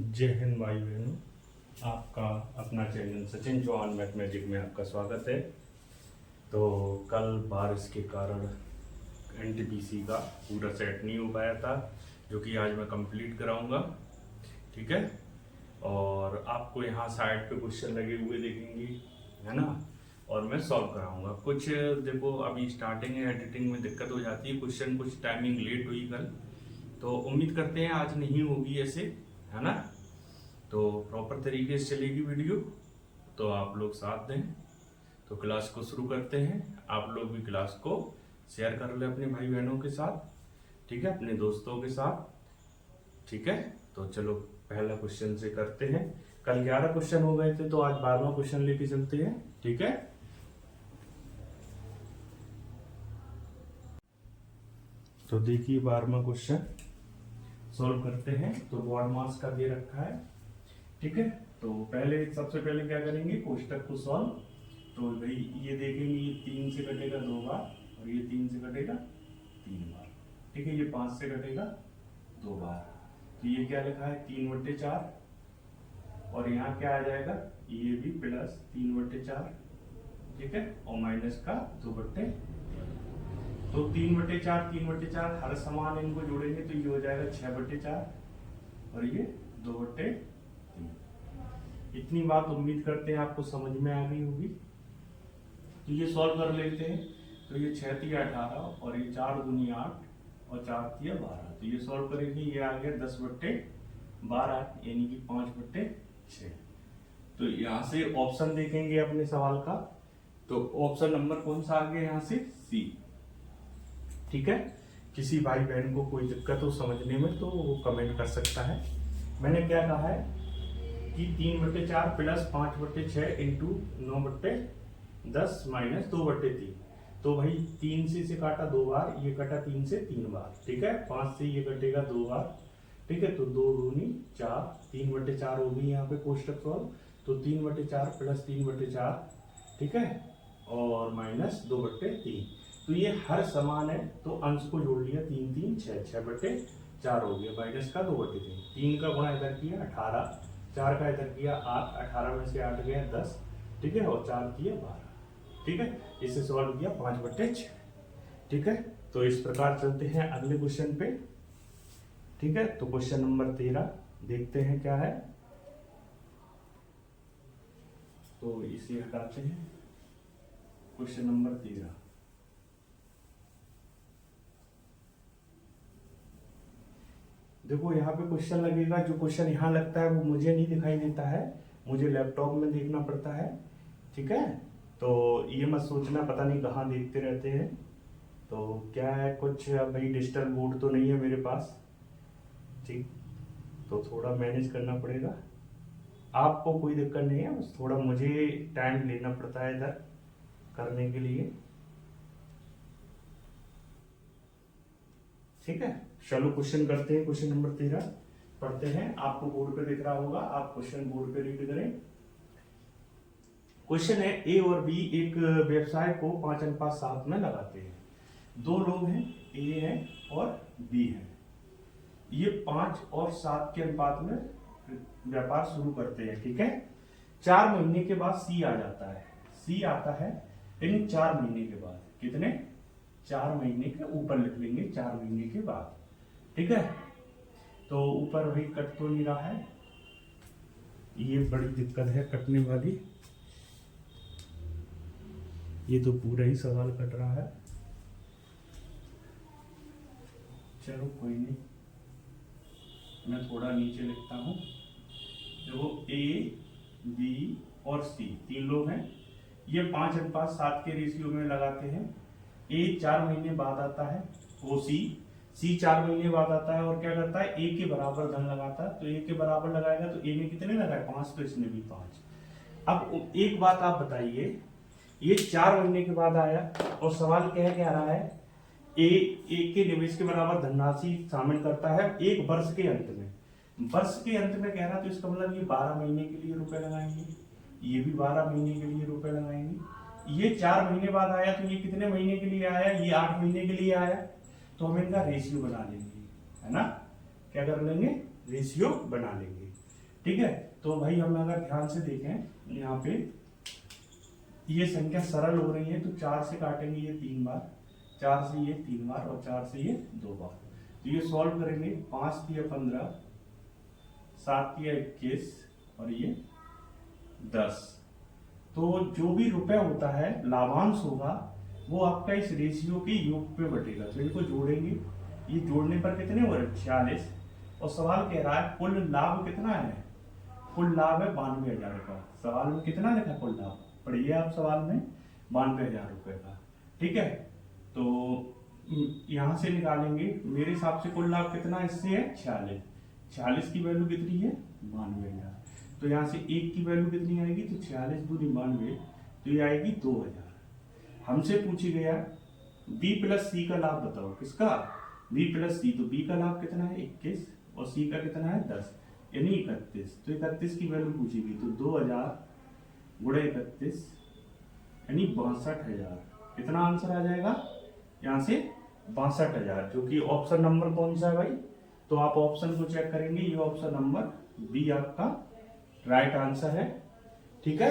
जय हिंद भाई बहनों। आपका अपना चैनल सचिन चौहान मैथमेटिक में आपका स्वागत है। तो कल बारिश के कारण एनटीपीसी का पूरा सेट नहीं हो पाया था, जो कि आज मैं कंप्लीट कराऊंगा। ठीक है, और आपको यहाँ साइड पे क्वेश्चन लगे हुए देखेंगे, है ना, और मैं सॉल्व कराऊंगा। कुछ देखो, अभी स्टार्टिंग है, एडिटिंग में दिक्कत हो जाती है, क्वेश्चन कुछ टाइमिंग लेट हुई कल, तो उम्मीद करते हैं आज नहीं होगी ऐसे, है ना। तो प्रॉपर तरीके से चलेगी वीडियो, तो आप लोग साथ दें। तो क्लास को शुरू करते हैं। आप लोग भी क्लास को शेयर कर ले अपने भाई बहनों के साथ, ठीक है, अपने दोस्तों के साथ, ठीक है। तो चलो पहला क्वेश्चन से करते हैं। कल 11 क्वेश्चन हो गए थे, तो आज 12वां क्वेश्चन लेके चलते हैं, ठीक है। तो देखिए 12वां क्वेश्चन सॉल्व करते हैं। तो बॉड मास का दे रखा है, ठीक है। तो सबसे पहले क्या करेंगे, कोष्टक को सॉल्व। तो भाई ये देखेंगे, ये 3 से कटेगा 2 बार, और ये 3 से कटेगा 3 बार, ठीक है। ये 5 से कटेगा 2 बार, तो ये क्या लिखा है 3/4, और यहाँ क्या आ जाएगा, ये भी प्लस 3/4, ठीक है, और माइनस का 2/4। तो 3/4 हर समान इनको जोड़ेंगे तो ये हो जाएगा 6/4, और ये 2/3। इतनी बात उम्मीद करते हैं आपको समझ में आ गई होगी। तो ये सॉल्व कर लेते हैं। तो ये 6 × 18, और ये 4 × 8, और 4 × 12, तो ये सॉल्व करेंगे, ये आ गया 10/12, यानी कि 5/6। तो यहाँ से ऑप्शन देखेंगे अपने सवाल का, तो ऑप्शन नंबर कौन सा आ गया यहाँ से, सी, ठीक है। किसी भाई बहन को कोई दिक्कत हो समझने में तो वो कमेंट कर सकता है। मैंने क्या कहा है कि 3/4 प्लस 5/6 इंटू 9/10 माइनस 2/3। तो भाई 3 से काटा 2 बार, ये कटा 3 से 3 बार, ठीक है। 5 से ये कटेगा 2 बार, ठीक है। तो 2 दूनी 4, 3/4 होगी यहाँ पे कोष्टक सॉल्व। तो 3/4 प्लस 3/4, ठीक है, और माइनस 2/3। तो ये हर समान है, तो अंश को जोड़ लिया, 3 3 6, 6/4 हो गया, माइनस का 2/3। 3 का गुणा इधर किया 18, 4 का इधर किया 8, 18 में से 8 गया 10, ठीक है, और 4 किया 12, ठीक है। इसे सॉल्व किया 5/6, ठीक है। तो इस प्रकार चलते हैं अगले क्वेश्चन पे, ठीक है। तो क्वेश्चन नंबर 13 देखते हैं क्या है। तो इसे हटाते हैं, क्वेश्चन नंबर 13। देखो यहाँ पे क्वेश्चन लगेगा, जो क्वेश्चन यहाँ लगता है वो मुझे नहीं दिखाई देता है, मुझे लैपटॉप में देखना पड़ता है, ठीक है। तो ये मत सोचना पता नहीं कहाँ देखते रहते हैं। तो क्या है, कुछ भाई डिजिटल बोर्ड तो नहीं है मेरे पास, ठीक, तो थोड़ा मैनेज करना पड़ेगा। आपको कोई दिक्कत नहीं है, बस थोड़ा मुझे टाइम लेना पड़ता है इधर करने के लिए, ठीक है। चलो क्वेश्चन करते हैं। क्वेश्चन नंबर 13 पढ़ते हैं। आपको बोर्ड पे दिख रहा होगा, आप क्वेश्चन बोर्ड पे रीड करें। क्वेश्चन है, ए और बी एक व्यवसाय को 5:7 में लगाते हैं। 2 लोग हैं, ए है और बी है। ये 5 और 7 के अनुपात में व्यापार शुरू करते हैं, ठीक है। 4 महीने के बाद सी आ जाता है, सी आता है इन 4 महीने के बाद। कितने, 4 महीने के ऊपर लिख लेंगे, 4 महीने के बाद, ठीक है। तो ऊपर वही कट तो नहीं रहा है, ये बड़ी दिक्कत है कटने वाली, ये तो पूरा ही सवाल कट रहा है। चलो कोई नहीं, मैं थोड़ा नीचे लिखता हूं। देखो ए, बी और सी 3 लोग हैं, ये 5:7 के रेशियो में लगाते हैं। ए 4 महीने बाद आता है, वो सी 4 महीने बाद आता है, और क्या करता है, ए के बराबर धन लगाता है। तो ए के बराबर लगाएगा, तो ए ने कितने लगाए 5, तो इसने भी 5। अब एक बात आप बताइए, ये 4 महीने के बाद आया, और सवाल कह रहा है ए के निवेश के बराबर धनराशि शामिल करता है 1 वर्ष के अंत में। वर्ष के अंत में कह रहा, तो इसका मतलब ये 12 महीने के लिए रुपए लगाएंगे, ये भी 12 महीने के लिए रुपए लगाएंगे। ये 4 महीने बाद आया, तो ये कितने महीने के लिए आया, ये 8 महीने के लिए आया। तो हम इनका रेशियो बना लेंगे, है ना, क्या कर लेंगे, रेशियो बना लेंगे। ठीक है। तो भाई हम अगर ध्यान से देखें यहाँ पे ये संख्या सरल हो रही है, तो 4 से काटेंगे ये 3 बार, 4 से ये 3 बार और 4 से ये 2 बार। तो ये सॉल्व करेंगे, 5 तिया 15, 7 तिया 21 और ये 10। तो जो भी रुपए होता है लाभांश होगा वो आपका इस रेशियो के योग पे बटेगा। तो इनको जोड़ेंगे, ये जोड़ने पर कितने हो रहे 46। और सवाल कह रहा है कुल लाभ कितना है, कुल लाभ है 92,000 का। सवाल में कितना लिखा कुल लाभ, पढ़िए आप सवाल में, 92,000 रुपए का। ठीक है, तो यहां से निकालेंगे, मेरे हिसाब से कुल लाभ कितना इससे है 46। 46 की वैल्यू कितनी है 92,000। तो यहाँ से 1 की वैल्यू कितनी आएगी, तो 46 दूनी 92, तो ये आएगी 2,000। हमसे पूछी गया B प्लस C का लाभ बताओ, किसका B प्लस C। तो B का लाभ कितना है 21 और C का कितना है 10 यानी 31। तो 31 की वैल्यू पूछी गई, तो 2000 गुणे 31 यानी 62,000। कितना आंसर आ जाएगा यहाँ से 62,000, जो कि ऑप्शन नंबर कौन सा है भाई। तो आप ऑप्शन को चेक करेंगे, ये ऑप्शन नंबर बी आपका राइट आंसर है। ठीक है,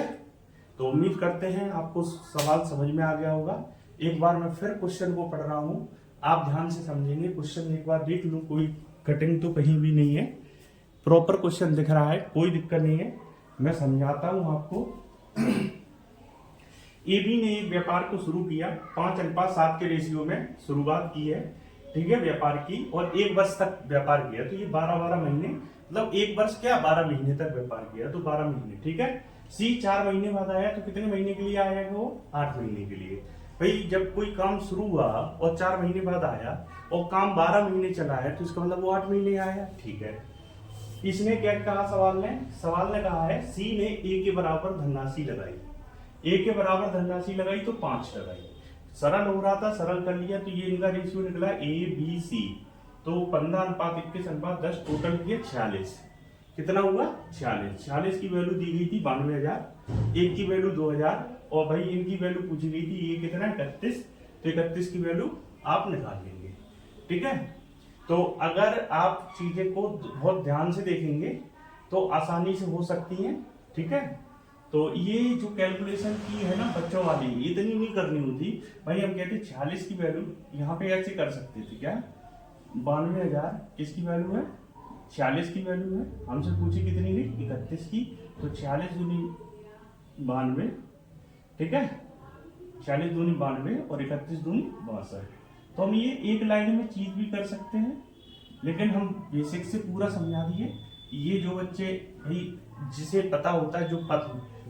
तो उम्मीद करते हैं आपको सवाल समझ में आ गया होगा। एक बार मैं फिर क्वेश्चन को पढ़ रहा हूं, आप ध्यान से समझेंगे। क्वेश्चन एक बार देख लूं, कोई कटिंग तो कहीं भी नहीं है, प्रॉपर क्वेश्चन दिख रहा है, कोई दिक्कत नहीं है। मैं समझाता हूं आपको। एबी ने एक व्यापार को शुरू किया, 5:7 के रेशियो में शुरुआत की है, ठीक है, व्यापार की, और 1 वर्ष तक व्यापार किया। तो ये 12-12 महीने, मतलब 1 वर्ष क्या 12 महीने तक व्यापार किया, तो 12 महीने। ठीक है, सी 4 महीने बाद आया, तो कितने महीने के लिए आया वो 8 महीने के लिए। भाई जब कोई काम शुरू हुआ और 4 महीने बाद आया और काम 12 महीने चला है, तो इसका मतलब वो 8 महीने आया। ठीक है, इसने क्या कहा सवाल ने कहा है सी ने ए के बराबर धनराशि लगाई, ए के बराबर धनराशि लगाई तो 5 लगाई। सरल हो रहा था, सरल कर लिया, तो ये इनका रेशियो निकला A-B-C, तो 15:21:10, टोटल किया 46। कितना हुआ 46। 46 की वैल्यू दी गई थी 92,000, एक की वैल्यू 2,000, और भाई इनकी वैल्यू पूछी गई थी, ये कितना 31, तो 31 की वैल्यू आप निकाल लेंगे। ठीक है, तो अगर आप चीजें को बहुत ध्यान से देखेंगे तो आसानी से हो सकती हैं। ठीक है, तो ये जो कैलकुलेशन की है ना बच्चों वाली, इतनी नहीं करनी होती भाई। हम कहते 46 की वैल्यू यहाँ पे ऐसे कर सकते थे, क्या 92,000 किसकी वैल्यू है 46 की वैल्यू है, हमसे पूछी कितनी थी 31 की, तो 46 दूनी 92, ठीक है, 46 दूनी 92 और 31 दूनी 62। तो हम ये एक लाइन में चीज भी कर सकते हैं, लेकिन हम बेसिक से पूरा समझा दिए। ये जो बच्चे भाई जिसे पता होता है,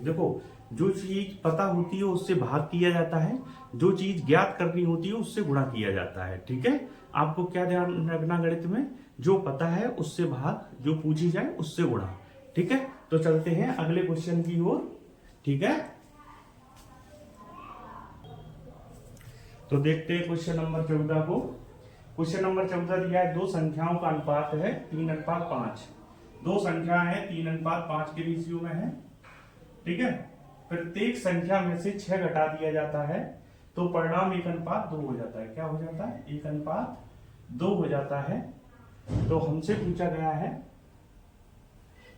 देखो जो चीज पता होती है उससे भाग किया जाता है, जो चीज ज्ञात करनी होती है उससे गुणा किया जाता है। ठीक है, आपको क्या ध्यान रखना गणित में, जो पता है उससे भाग, जो पूछी जाए उससे गुणा। ठीक है, तो चलते हैं अगले क्वेश्चन की ओर। ठीक है, तो देखते हैं क्वेश्चन नंबर 14 को। क्वेश्चन नंबर 14 दिया है, दो संख्याओं का अनुपात है 3:5। दो संख्या है 3:5 के रेशियो में है। ठीक है, प्रत्येक संख्या में से 6 घटा दिया जाता है तो परिणाम 1:2 हो जाता है। क्या हो जाता है 1:2 हो जाता है। तो हमसे पूछा गया है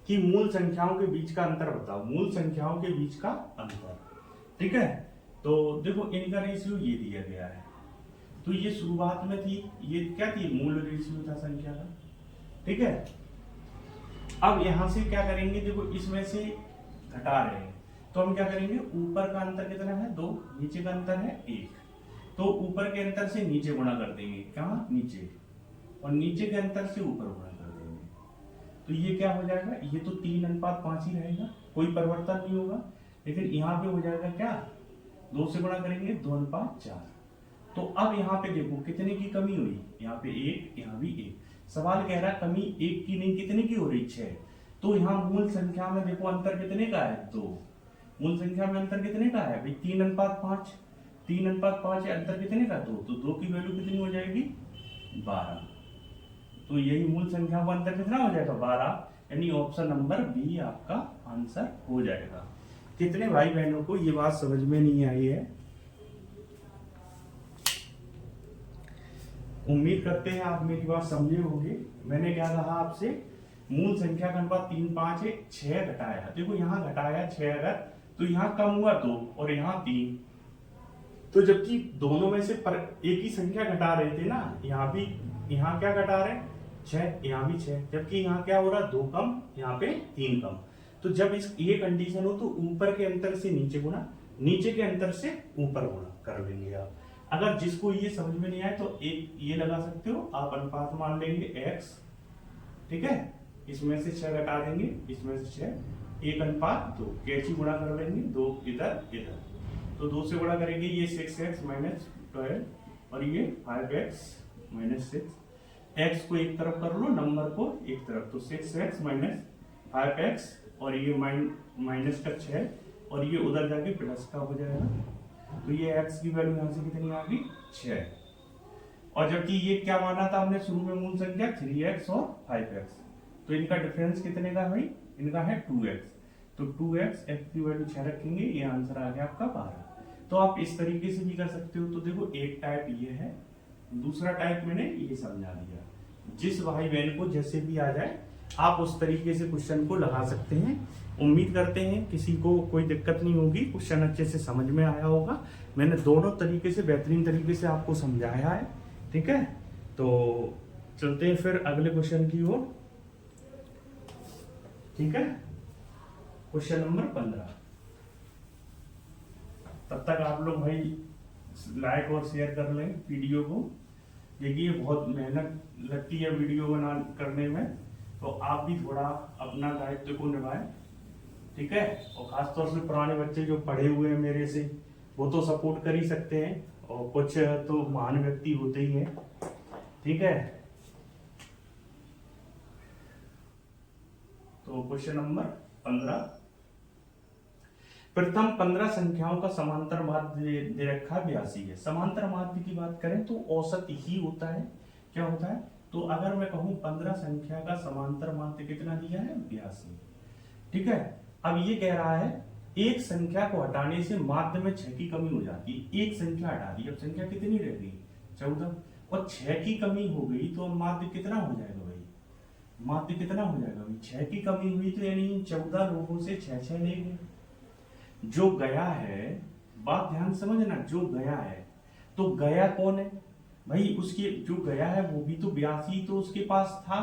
कि मूल संख्याओं के बीच का अंतर बताओ, मूल संख्याओं के बीच का अंतर। ठीक है, तो देखो इनका रेशियो ये दिया गया है, तो ये शुरुआत में थी, ये क्या थी मूल रेशियो था संख्या का। ठीक है, अब यहां से क्या करेंगे, देखो इसमें से घटा रहे हैं तो हम क्या करेंगे, ऊपर का अंतर कितना है 2, नीचे का अंतर है 1, तो ऊपर के अंतर से नीचे गुणा कर देंगे, कहाँ नीचे, और नीचे के अंतर से ऊपर गुणा कर देंगे। तो ये क्या हो जाएगा, ये तो 3:5 ही रहेगा, कोई परिवर्तन नहीं होगा। लेकिन यहाँ पे हो जाएगा क्या, 2 से गुणा करेंगे 2:4। तो अब यहाँ पे देखो कितने की कमी हुई, यहाँ पे 1, यहाँ भी 1। सवाल कह रहा है कमी 1 की नहीं कितने की हो रही 6। तो यहाँ मूल संख्या में देखो अंतर कितने का है 2, मूल संख्या में अंतर कितने का है भाई 3:5, 3:5 है, अंतर कितने का 2, तो 2 की वैल्यू कितनी हो जाएगी 12। तो यही मूल संख्या का अंतर कितना हो जाएगा 12, यानी ऑप्शन नंबर बी आपका आंसर हो जाएगा। कितने भाई बहनों को ये बात समझ में नहीं आई है, उम्मीद करते हैं आप मेरी बात समझे होंगे। मैंने क्या कहा आपसे, मूल संख्या का अनुपात 3 5 है, 6 घटाया, देखो यहाँ घटाया 6 अगर, तो यहाँ कम हुआ 2 और यहाँ 3, तो जबकि दोनों में से एक ही संख्या घटा रहे थे ना, यहाँ क्या घटा रहे हैं 6, यहाँ भी 6, जबकि यहाँ क्या हो रहा 2 कम, यहाँ पे 3 कम। तो जब ये कंडीशन हो तो ऊपर के अंतर से नीचे गुणा, नीचे के अंतर से ऊपर गुणा कर लेंगे आप। अगर जिसको ये समझ में नहीं आए तो एक ये लगा सकते हो आप, अनुपात मान लेंगे x, ठीक है, इसमें से 6 घटा देंगे, इसमें से 6, 1 अनुपात 2, कैची गुणा कर लेंगे, 2 इधर इधर, तो 2 से गुणा करेंगे, ये 6x माइनस 12 और ये 5x माइनस 6, x को एक तरफ कर लो, नंबर को एक तरफ, तो 6x माइनस 5x और ये माइनस का 6 और ये उधर जाके प्लस का हो जाएगा, तो ये x की वैल्यू यहाँ से कितनी आ गई 6। और जबकि ये क्या माना था हमने शुरू में मूल संख्या 3x और 5x, तो इनका डिफरेंस कितने का भाई, इनका है 2x, तो 2x x की वैल्यू 6 रखेंगे, ये आंसर आ गया आपका 12। तो आप इस तरीके से भी कर सकते हो। तो देखो एक टाइप ये है, दूसरा टाइप मैंने ये समझा दिया, जिस भाई बहन को जैसे भी आ जाए आप उस तरीके से क्वेश्चन को लगा सकते हैं। उम्मीद करते हैं किसी को कोई दिक्कत नहीं होगी, क्वेश्चन अच्छे से समझ में आया होगा। मैंने दोनों तरीके से बेहतरीन तरीके से आपको समझाया है, ठीक है। तो चलते हैं फिर अगले क्वेश्चन की ओर, ठीक है, क्वेश्चन नंबर 15। तब तक आप लोग भाई लाइक और शेयर कर लें वीडियो को। देखिए बहुत मेहनत लगती है वीडियो करने में, तो आप भी थोड़ा अपना दायित्व को निभाएं, ठीक है। और खासतौर से पुराने बच्चे जो पढ़े हुए हैं मेरे से, वो तो सपोर्ट कर ही सकते हैं, और कुछ तो महान व्यक्ति होते ही हैं, ठीक है। तो क्वेश्चन नंबर 15, प्रथम 15 संख्याओं का समांतर माध्य दे रखा 82 है। समांतर माध्य की बात करें तो औसत ही होता है, क्या होता है, तो अगर मैं कहूं 15 संख्या का समांतर माध्य कितना दिया है 82, ठीक है। अब ये कह रहा है एक संख्या को हटाने से माध्य में 6 की कमी हो जाती है, एक संख्या हटा दी, अब संख्या कितनी रह गई 14, और 6 की कमी हो गई, तो अब माध्य कितना हो जाएगा भाई, माध्य कितना हो जाएगा भाई, 6 की कमी हुई तो यानी 14 लोगों से 6 लेंगे। जो गया है, बात ध्यान समझना, जो गया है, तो गया कौन है भाई, उसके जो गया है वो भी तो 82 तो उसके पास था,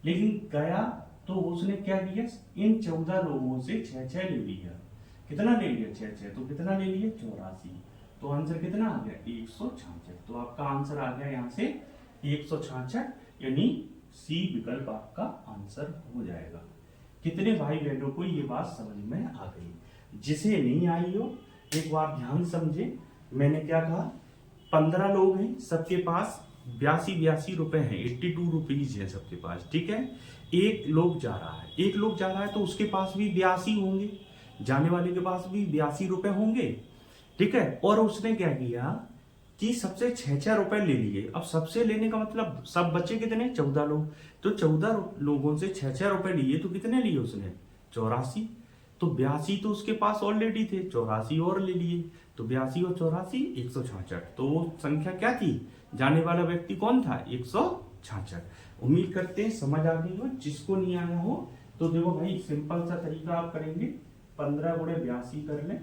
लेकिन गया तो उसने क्या किया, इन 14 लोगों से 6 ले लिया। कितना ले लिया 6, तो कितना ले लिया 84, तो आंसर कितना आ गया 166। तो आपका आंसर आ गया यहाँ से 166, यानी सी विकल्प आपका आंसर हो जाएगा। कितने भाई बहनों को ये बात समझ में आ गई? जिसे नहीं आई हो एक बार ध्यान समझे, मैंने क्या कहा, 15 लोग हैं, सबके पास 82 रुपए हैं, 82 रुपीज है सबके पास, ठीक है। एक लोग जा रहा है, तो उसके पास भी 82 होंगे, जाने वाले के पास भी 82 रुपए होंगे, ठीक है। और उसने क्या किया कि सबसे 6 रुपए ले लिए। अब सबसे लेने का मतलब सब बचे कितने 14 लोग, तो 14 लोगों से 6 रुपए लिए, तो कितने लिए उसने 84, तो 82 तो उसके पास ऑलरेडी थे, 84 और ले लिए, तो 82 और 84 166। तो वो संख्या क्या थी, जाने वाला व्यक्ति कौन था 166। उम्मीद करते हैं समझ आ गई हो। जिसको नहीं आया हो तो देखो भाई सिंपल सा तरीका आप करेंगे, 15 गुणे 82 कर लें,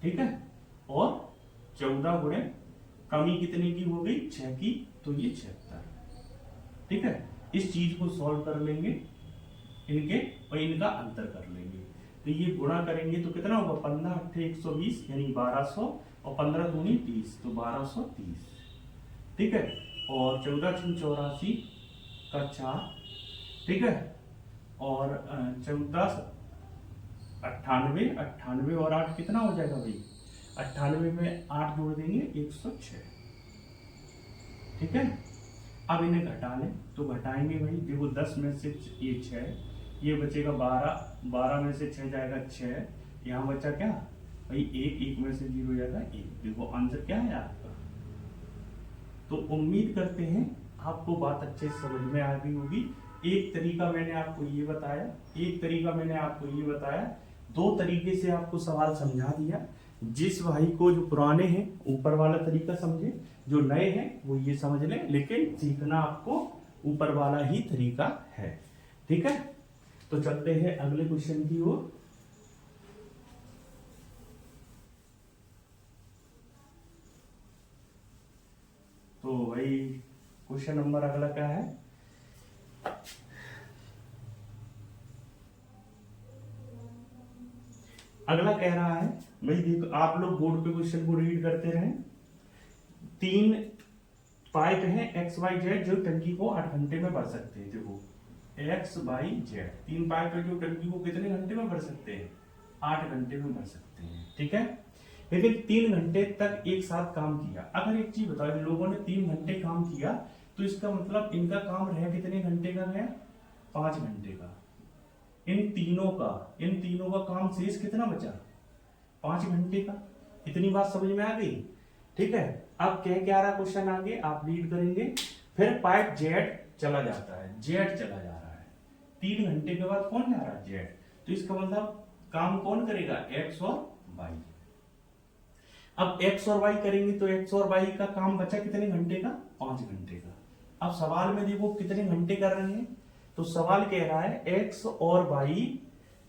ठीक है, और 14 गुणे कमी कितने की हो गई 6 की, तो ये 76, ठीक है। इस चीज को सॉल्व कर लेंगे इनके, और इनका अंतर कर लेंगे, तो ये गुणा करेंगे तो कितना होगा 15 8 120 यानी 1200, और 15 दूनी 30, तो 1230, ठीक है। और 14 6 84 का 4, ठीक है, और 14 98 और 8 कितना हो जाएगा भाई, 98 में 8 जोड़ देंगे 106, ठीक है। अब इन्हें घटा लें, तो घटाएंगे भाई, देखो 10 में से ये 6, ये बचेगा 12 में से 6 जाएगा 6, यहाँ बचा क्या भाई 1 में से 0 जाएगा 1। देखो आंसर क्या है आपका। तो उम्मीद करते हैं आपको बात अच्छे से समझ में आ गई होगी। एक तरीका मैंने आपको ये बताया, 2 तरीके से आपको सवाल समझा दिया। जिस भाई को जो पुराने हैं ऊपर वाला तरीका समझे, जो नए हैं वो ये समझ लें, लेकिन सीखना आपको ऊपर वाला ही तरीका है, ठीक है, तो चलते हैं अगले क्वेश्चन की ओर। तो भाई क्वेश्चन नंबर अगला क्या है? अगला कह रहा है भाई देखो, आप लोग बोर्ड पे क्वेश्चन को रीड करते रहे। 3 पाइप है एक्स वाई जेड जो टंकी को 8 घंटे में भर सकते हैं। देखो एक्स वाई जेड 3 पाइप है जो टंकी को कितने घंटे में भर सकते हैं? 8 घंटे में भर सकते हैं। ठीक है, लेकिन 3 घंटे तक एक साथ काम किया। अगर एक चीज बताओ, इन लोगों ने 3 घंटे काम किया तो इसका मतलब इनका काम रह कितने घंटे का गया? 5 घंटे का। इन तीनों का काम शेष कितना बचा? 5 घंटे का। इतनी बात समझ में आ गई? ठीक है, अब क्या रहा क्वेश्चन आगे आप रीड करेंगे। फिर पाइप जेड चला जाता है, जेड चला जा रहा है 3 घंटे के बाद। कौन जा रहा है? जेड। तो इसका मतलब काम कौन करेगा? एक्स और वाई। अब एक्स और वाई करेंगे तो एक्स और वाई का काम बचा कितने घंटे का? 5 घंटे का। अब सवाल में देखो कितने घंटे कर रहे हैं, तो सवाल कह रहा है एक्स और वाई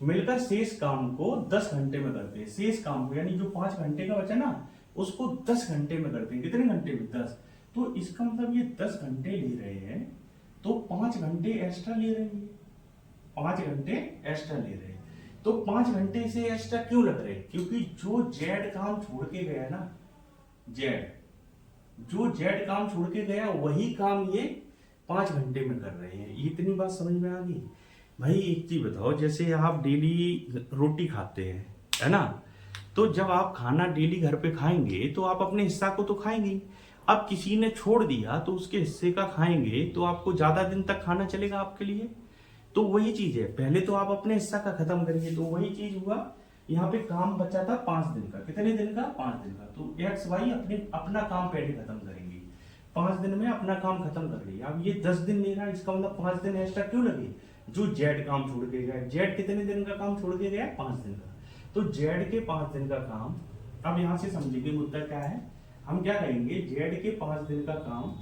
मिलकर शेष काम को 10 घंटे में करते हैं। शेष काम को यानी जो 5 घंटे का बचा ना, उसको 10 घंटे में करते हैं। कितने घंटे में? 10। तो इसका मतलब ये 10 घंटे ले रहे हैं तो 5 घंटे एक्स्ट्रा ले रहे हैं। 5 घंटे एक्स्ट्रा ले रहे हैं तो 5 घंटे से एक्स्ट्रा क्यों लग रहे हैं? क्योंकि जो जेड काम छोड़ के गया ना, जो जेड काम छोड़ के गया वही काम ये 5 घंटे में कर रहे हैं। इतनी बात समझ में आ गई? भाई एक चीज बताओ, जैसे आप डेली रोटी खाते हैं, है ना? तो जब आप खाना डेली घर पे खाएंगे तो आप अपने हिस्सा को तो खाएंगे। अब किसी ने छोड़ दिया तो उसके हिस्से का खाएंगे तो आपको ज्यादा दिन तक खाना चलेगा आपके लिए। तो वही चीज है, पहले तो आप अपने हिस्सा का खत्म करेंगे। तो वही चीज हुआ, यहाँ पे काम बचा था 5 दिन का। कितने दिन का? 5 दिन का। तो एक्स वाई अपना काम पहले खत्म करेंगे। 5 दिन में अपना काम खत्म कर लिया। अब ये 10 दिन ले रहा है, इसका मतलब 5 दिन एक्स्ट्रा क्यों लगे? जो जेड काम छोड़ के गया, जेड कितने दिन का काम छोड़ के गया? 5 दिन का। तो जेड के 5 दिन का काम, अब यहां से समझेंगे मुद्दा क्या है। हम क्या कहेंगे, जेड के 5 दिन का काम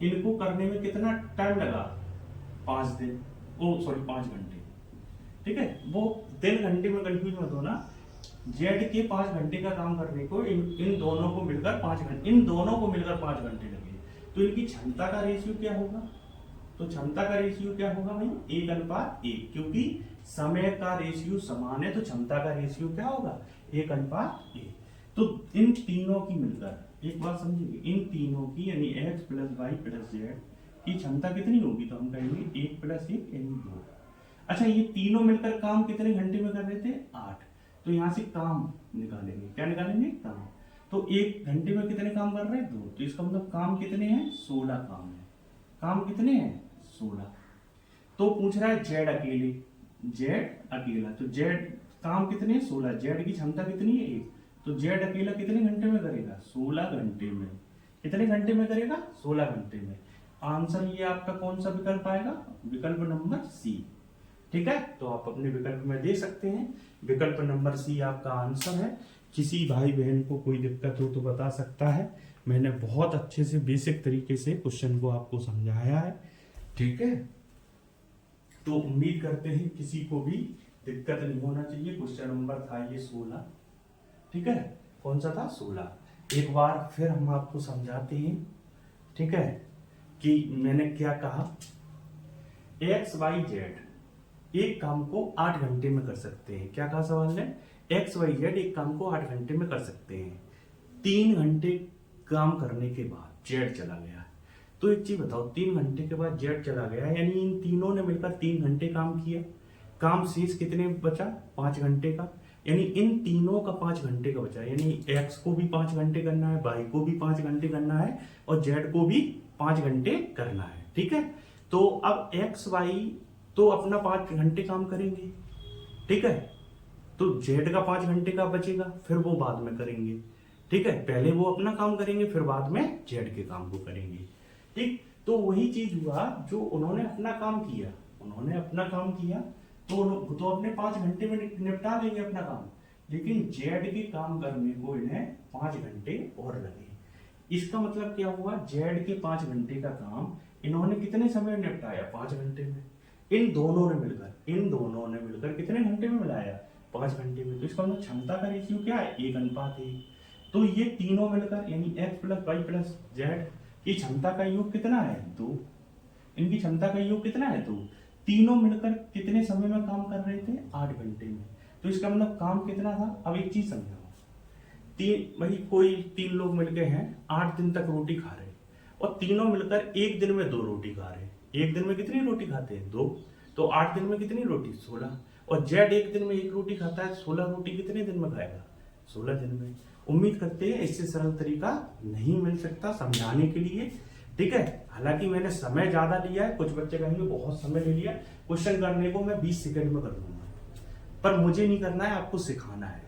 इनको करने में कितना टाइम लगा? 5 दिन, ओ सॉरी 5 घंटे। ठीक है, वो 3 घंटे में कंफ्यूज मत होना। जेड के 5 घंटे का काम करने को इन दोनों को मिलकर 5 घंटे, इन दोनों को मिलकर 5 घंटे लगे। तो इनकी क्षमता का रेशियो क्या होगा? तो क्षमता का रेशियो क्या होगा भाई? 1:1। क्योंकि समय का रेशियो समान है तो क्षमता का रेशियो क्या होगा? 1:1। तो इन तीनों की मिलकर, एक बात समझिए, इन तीनों की यानी x plus y plus z की क्षमता कितनी होगी? तो हम कहेंगे 1 + 1 यानी 2। अच्छा, ये तीनों मिलकर काम कितने घंटे में कर रहे थे? 8। तो यहां से काम निकालेंगे, क्या निकालेंगे? काम। तो 1 घंटे में कितने काम कर रहे हैं? 2। तो इसका मतलब काम कितने हैं? 16 काम है। काम कितने हैं? 16। तो पूछ रहा है जेड अकेले, जेड अकेला। तो जेड काम कितने? 16। जेड की क्षमता कितनी है? 1। तो जेड अकेला कितने घंटे में करेगा? 16 घंटे में। कितने घंटे में करेगा? 16 घंटे में। आंसर ये आपका कौन सा विकल्प आएगा? विकल्प नंबर सी। ठीक है, तो आप अपने विकल्प में दे सकते हैं। विकल्प नंबर सी आपका आंसर है। किसी भाई बहन को कोई दिक्कत हो तो बता सकता है। मैंने बहुत अच्छे से बेसिक तरीके से क्वेश्चन को आपको समझाया है। ठीक है, तो उम्मीद करते हैं किसी को भी दिक्कत नहीं होना चाहिए। क्वेश्चन नंबर था ये 16। ठीक है, कौन सा था? 16। एक बार फिर हम आपको समझाते हैं। ठीक है, कि मैंने क्या कहा। एक्स वाई जेड एक काम को 8 घंटे में कर सकते हैं। क्या कहा सवाल ने? एक्स वाई जेड एक काम को 8 घंटे में कर सकते हैं। 3 घंटे काम करने के बाद जेड चला गया। तो एक चीज बताओ, 3 घंटे के बाद जेड चला गया यानी इन तीनों ने मिलकर 3 घंटे काम किया। काम शेष कितने बचा? 5 घंटे का। यानी इन तीनों का 5 घंटे का बचा। यानी एक्स को भी 5 घंटे करना है, वाई को भी 5 घंटे करना है और जेड को भी 5 घंटे करना है। ठीक है, तो अब एक्स वाई तो अपना 5 घंटे काम करेंगे। ठीक है, तो जेड का 5 घंटे का बचेगा, फिर वो बाद में करेंगे। ठीक है, पहले वो अपना काम करेंगे फिर बाद में जेड के काम को करेंगे। ठीक, तो वही चीज हुआ जो उन्होंने अपना काम किया। उन्होंने अपना काम किया तो अपने 5 घंटे में निपटा देंगे अपना काम। लेकिन जेड के काम करने को इन्हें 5 घंटे और लगे। इसका मतलब क्या हुआ? जेड के 5 घंटे का काम इन्होंने कितने समय में निपटाया? 5 घंटे में। इन दोनों ने मिलकर कितने घंटे में मिलाया? 5 घंटे में। तो इसका मतलब क्षमता का रेशियो क्या है? 1:1। तो ये तीनों मिलकर यानी x plus y plus z की क्षमता का योग कितना है? 2। इनकी क्षमता का योग कितना है? 2। तीनों मिलकर कितने समय में काम कर रहे थे? 8 घंटे में। तो इसका मतलब काम कितना था? अब एक चीज समझाओ, भाई कोई 3 लोग मिलके हैं 8 दिन तक रोटी खा रहे, और तीनों मिलकर एक दिन में 2 रोटी खा रहे हैं। एक दिन में कितनी रोटी खाते हैं? 2। तो 8 दिन में कितनी रोटी? 16। और जेड एक दिन में 1 रोटी खाता है, 16 रोटी कितने दिन में खाएगा? 16 दिन में। उम्मीद करते हैं इससे सरल तरीका नहीं मिल सकता समझाने के लिए, ठीक है। हालांकि मैंने समय ज्यादा लिया है, कुछ बच्चे कहेंगे बहुत समय ले लिया। क्वेश्चन करने को मैं 20 सेकंड में कर दूंगा, पर मुझे नहीं करना है, आपको सिखाना है,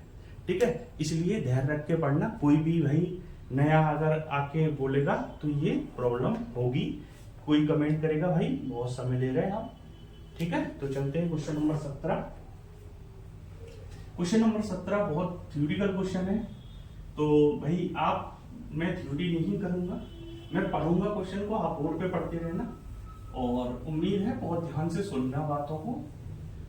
ठीक है। इसलिए धैर्य रख के पढ़ना। कोई भी भाई नया अगर आके बोलेगा तो ये प्रॉब्लम होगी। कोई कमेंट करेगा भाई बहुत समय ले रहे हैं आप, ठीक है। तो चलते हैं क्वेश्चन नंबर 17। क्वेश्चन नंबर 17 बहुत थ्योरिकल क्वेश्चन है। तो भाई मैं थ्योरी नहीं करूंगा, मैं पढ़ूंगा क्वेश्चन को, आप बोर्ड पे पढ़ते रहना, और उम्मीद है बहुत ध्यान से सुनना बातों को,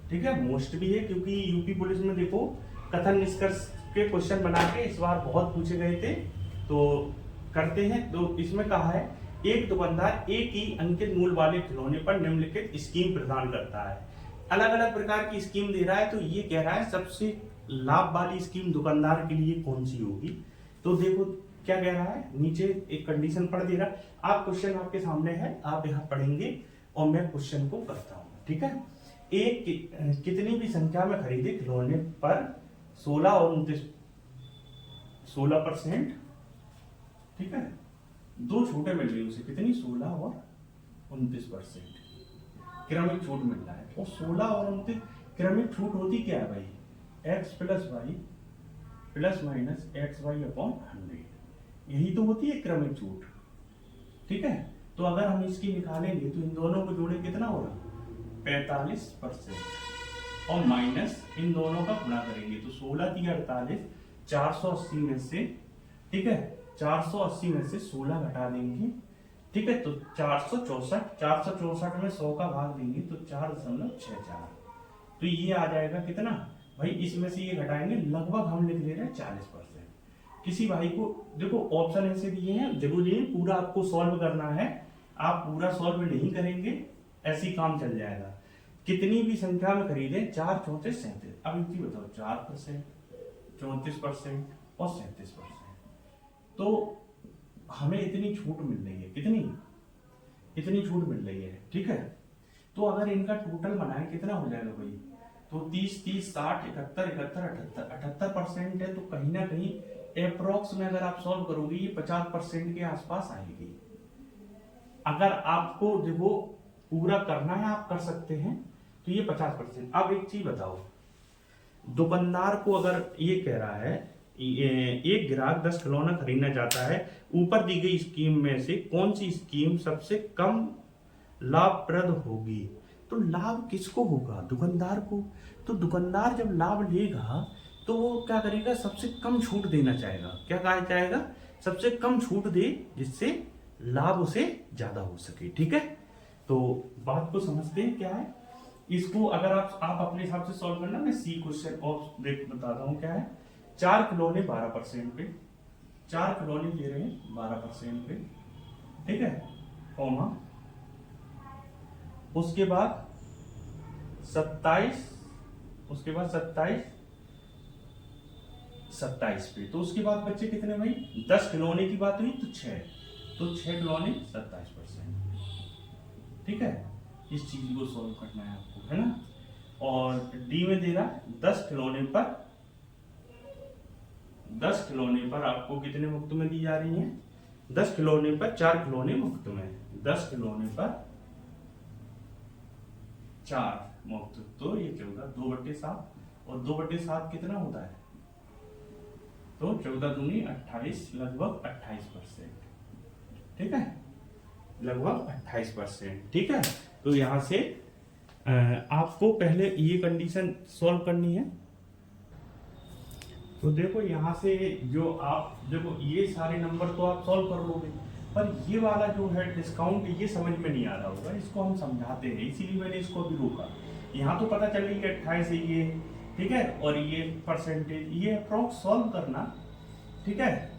ठीक है। मोस्ट भी है क्योंकि यूपी पुलिस में देखो कथन निष्कर्ष के क्वेश्चन बना के इस बार बहुत पूछे गए थे, तो करते हैं। तो इसमें कहा है एक दुकानदार एक ही अंकित मूल्य वाले खिलौने पर निम्नलिखित स्कीम प्रदान करता है। अलग अलग प्रकार की स्कीम दे रहा है, तो ये कह रहा है सबसे लाभ वाली स्कीम दुकानदार के लिए कौन सी होगी। तो देखो क्या कह रहा है, नीचे एक कंडीशन पढ़ दे रहा है। आप क्वेश्चन आपके सामने है, आप यहाँ पढ़ेंगे और मैं क्वेश्चन को करता हूँ, ठीक है। एक कितनी भी संख्या में खरीदे खिलौने पर 16 और 16%, ठीक है, 2 छूटे मिल रही उसे, कितनी? 16 और 29% क्रमिक छूट मिल रहा है। और 16 और 29 क्रमिक छूट होती क्या है भाई? x plus y plus minus x y upon 100, यही तो होती है क्रमिक छूट, ठीक है। तो अगर हम इसकी निकालेंगे तो इन दोनों को जोड़े कितना होगा? 45%, और माइनस इन दोनों का गुणा करेंगे तो 16 × 48, 480 में से, ठीक है, 480 में से 16 घटा देंगे, ठीक है, तो 464 में 100 का भाग देंगे तो 4.64। तो ये आ जाएगा कितना भाई? इसमें से ये घटाएंगे, लगभग हम लिख ले रहे हैं 40%। किसी भाई को देखो ऑप्शन ऐसे दिए हैं, जरूरी नहीं पूरा आपको सॉल्व करना है, आप पूरा सॉल्व नहीं करेंगे ऐसी काम चल जाएगा। कितनी भी संख्या में खरीदे 4, 34, 37। अब इनकी बताओ 4%, 34% और 37%। तो हमें इतनी छूट मिल रही है, कितनी? इतनी छूट मिल रही है, ठीक है। तो अगर इनका टोटल बनाए कितना हो जाएगा भाई? तो 30, 30, 60, 71, 78, 78% है। तो कहीं ना कहीं अप्रोक्स में अगर आप सॉल्व करोगे ये 50% के आसपास आएगी। अगर आपको देखो पूरा करना है आप कर सकते हैं, तो ये 50%। अब एक चीज बताओ, दुकानदार को अगर ये कह रहा है एक ग्राहक 10 खिलौना खरीदना चाहता है, ऊपर दी गई स्कीम में से कौन सी स्कीम सबसे कम लाभप्रद होगी? तो लाभ किसको होगा? दुकानदार को। तो दुकानदार जब लाभ लेगा तो वो क्या करेगा? सबसे कम छूट देना चाहेगा। क्या कहा चाहेगा? सबसे कम छूट दे जिससे लाभ उसे ज्यादा हो सके, ठीक है। तो बात को समझते हैं क्या है। इसको अगर आप अपने हिसाब से सॉल्व करना, मैं सी क्वेश्चन और बताता हूँ क्या है। 4 खिलौने 12% पे, 4 खिलौने दे रहे हैं 12% पे, ठीक है, कॉमा, उसके बाद 27 पे। तो उसके बाद बच्चे कितने भाई? 10 खिलौने की बात हुई तो 6, तो 6 खिलौने 27%, ठीक है। इस चीज को सॉल्व करना है आपको, है ना। और डी में दे रहा है 10 खिलौने पर आपको कितने मुफ्त में दी जा रही हैं? 10 खिलौने पर 4 खिलौने मुफ्त में, 10 खिलौने पर 4 मुफ्त। तो ये 14, 2/7, और 2/7 कितना होता है? तो 14 दूनी 28, लगभग 28%, ठीक है, लगभग 28%, ठीक है। तो यहां से आपको पहले ये कंडीशन सॉल्व करनी है। तो देखो यहां से जो आप देखो ये सारे नंबर तो आप सॉल्व कर लोगे, पर ये वाला जो है डिस्काउंट ये समझ में नहीं आ रहा होगा, इसको हम समझाते हैं, इसीलिए मैंने इसको अभी रोका। यहाँ तो पता चल रही है 28 है ये, ठीक है, और ये परसेंटेज, ये अप्रोक्स सॉल्व करना, ठीक है।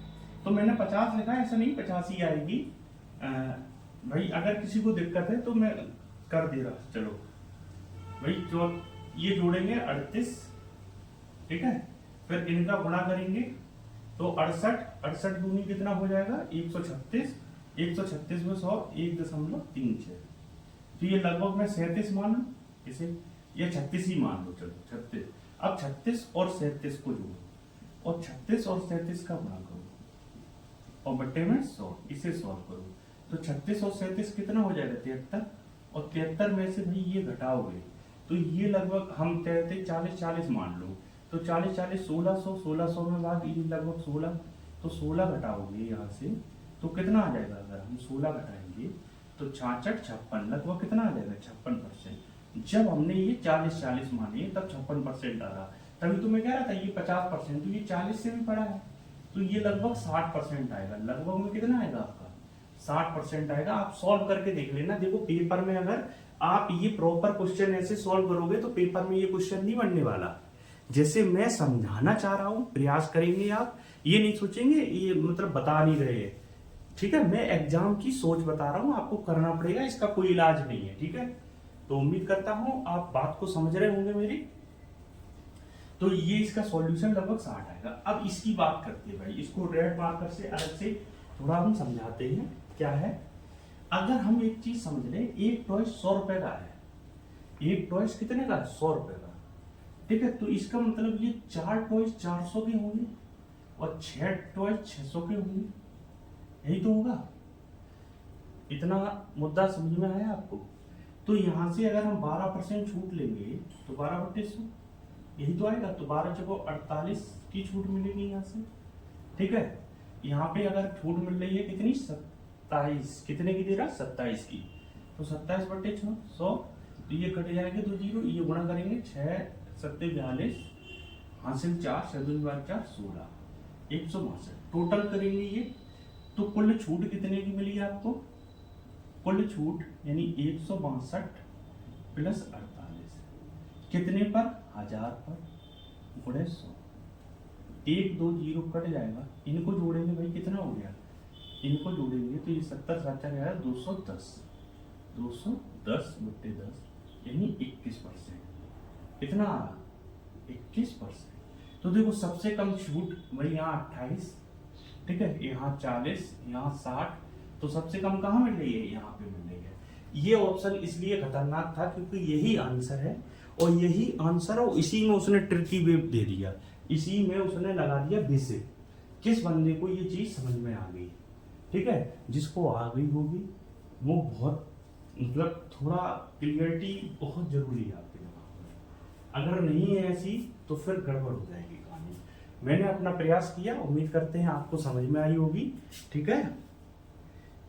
तो मैंने 50 लिखा है, ऐसा नहीं 85 ही आएगी। भाई अगर किसी को दिक्कत है तो मैं कर दे रहा, चलो भाई जो ये जोड़ेंगे 38, ठीक है, फिर इनका गुणा करेंगे तो 68 दूनी कितना हो जाएगा 136, 136 में 100 1.36, तो ये लगभग मैं 37 मान लू इसे, ये 36 ही मान लो, चलो 36। अब 36 और 37 को जोड़ो और 36 और 37 का गुणा करो और बट्टे में 100, इसे सॉल्व करो तो 36 और 37 कितना हो जाएगा 73, और 73 में से भाई ये घटाओगे तो ये लगभग हम कहते 40 मान लो, तो 40 1600 में भाग ये लगभग 16, तो 16 घटाओगे यहाँ से तो कितना आ जाएगा, अगर हम 16 घटाएंगे तो 66 56, लगभग कितना आ जाएगा 56%। जब हमने ये 40 माने तब 56% आ रहा, तभी तो मैं कह रहा था ये 50%, तो ये 40 से भी बड़ा है, तो ये लगभग 60% आएगा, लगभग में कितना आएगा आपका 60% आएगा। आप सॉल्व करके देख लेना, देखो पेपर में अगर आप ये प्रॉपर क्वेश्चन ऐसे सॉल्व करोगे तो पेपर में ये क्वेश्चन नहीं बनने वाला। जैसे मैं समझाना चाह रहा हूं, प्रयास करेंगे आप, ये नहीं सोचेंगे ये मतलब बता नहीं रहे, ठीक है, मैं एग्जाम की सोच बता रहा हूं, आपको करना पड़ेगा, इसका कोई इलाज नहीं है, ठीक है। तो उम्मीद करता हूं आप बात को समझ रहे होंगे मेरी। तो ये इसका सॉल्यूशन लगभग 60 आएगा। अब इसकी बात करते हैं भाई, इसको रेड मार्कर से अलग से थोड़ा हम समझाते हैं क्या है। अगर हम एक चीज समझ लें, एक टॉयस 100 रुपए का है, एक टॉयस कितने का 100 रुपए का, ठीक है, तो इसका मतलब ये 4 टॉयस 400 के होंगे और 6 टॉयस 600 के होंगे, यही तो होगा। इतना मुद्दा समझ में आया आपको। तो यहां से अगर हम 12% छूट लेंगे तो 12/100 यही तो आएगा, तो 12 जगह 48 की छूट मिलेगी यहाँ से, ठीक है। यहाँ पे अगर छूट मिल रही है कितनी 27, कितने की दे रहा 27 की, तो 27/100, तो ये कट जाएंगे 2 जीरो, ये गुणा करेंगे 6 7 42 हासिल 4 7 4 4 16 162, टोटल करेंगे ये, तो कुल छूट कितने की मिली आपको, कुल छूट यानी 162 प्लस 48 कितने पर 1000 पर गुणे 100, 1 2 जीरो कट जाएगा, इनको जोड़ेंगे भाई कितना हो गया, इनको जोड़ेंगे तो ये 70 7 आएगा 210, 210/10 यानी 21%, कितना 21%। तो देखो सबसे कम छूट भाई यहाँ 28, ठीक है, यहाँ 40, यहाँ 60, तो सबसे कम कहाँ मिल रही है, यहाँ पे मिल रही है। ये ऑप्शन इसलिए खतरनाक था क्योंकि यही आंसर है, और यही आंसर है, इसी में उसने ट्रिकी वेव दे दिया, इसी में उसने लगा दिया बेसिक। किस बंदे को ये चीज समझ में आ गई, ठीक है, जिसको आ गई होगी वो बहुत मतलब थोड़ा क्लियरिटी बहुत जरूरी है आपके दिमाग में, अगर नहीं है ऐसी तो फिर गड़बड़ हो जाएगी कहानी। मैंने अपना प्रयास किया, उम्मीद करते हैं आपको समझ में आई होगी, ठीक है।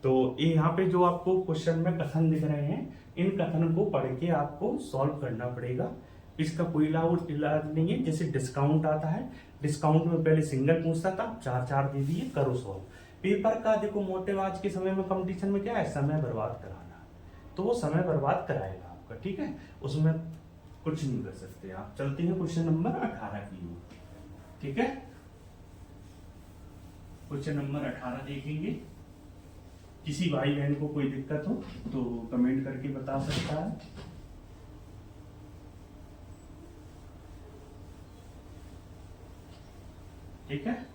तो ये यहाँ पे जो आपको क्वेश्चन में कथन दिख रहे हैं, इन कथन को पढ़ के आपको सॉल्व करना पड़ेगा, इसका कोई इलाज नहीं है। जैसे डिस्काउंट आता है, डिस्काउंट में पहले सिंगल पूछता था, 4 दे दिए, करो सॉल्व। पेपर का देखो मोटिव आज के समय में कंपटीशन में क्या है, समय बर्बाद कराना, तो वो समय बर्बाद कराएगा आपका, ठीक है, उसमें कुछ नहीं कर सकते आप। चलते हैं क्वेश्चन नंबर 18 की ओर, ठीक है। क्वेश्चन नंबर 18 देखेंगे। किसी भाई बहन को कोई दिक्कत हो तो कमेंट करके बता सकता है। ठीक है,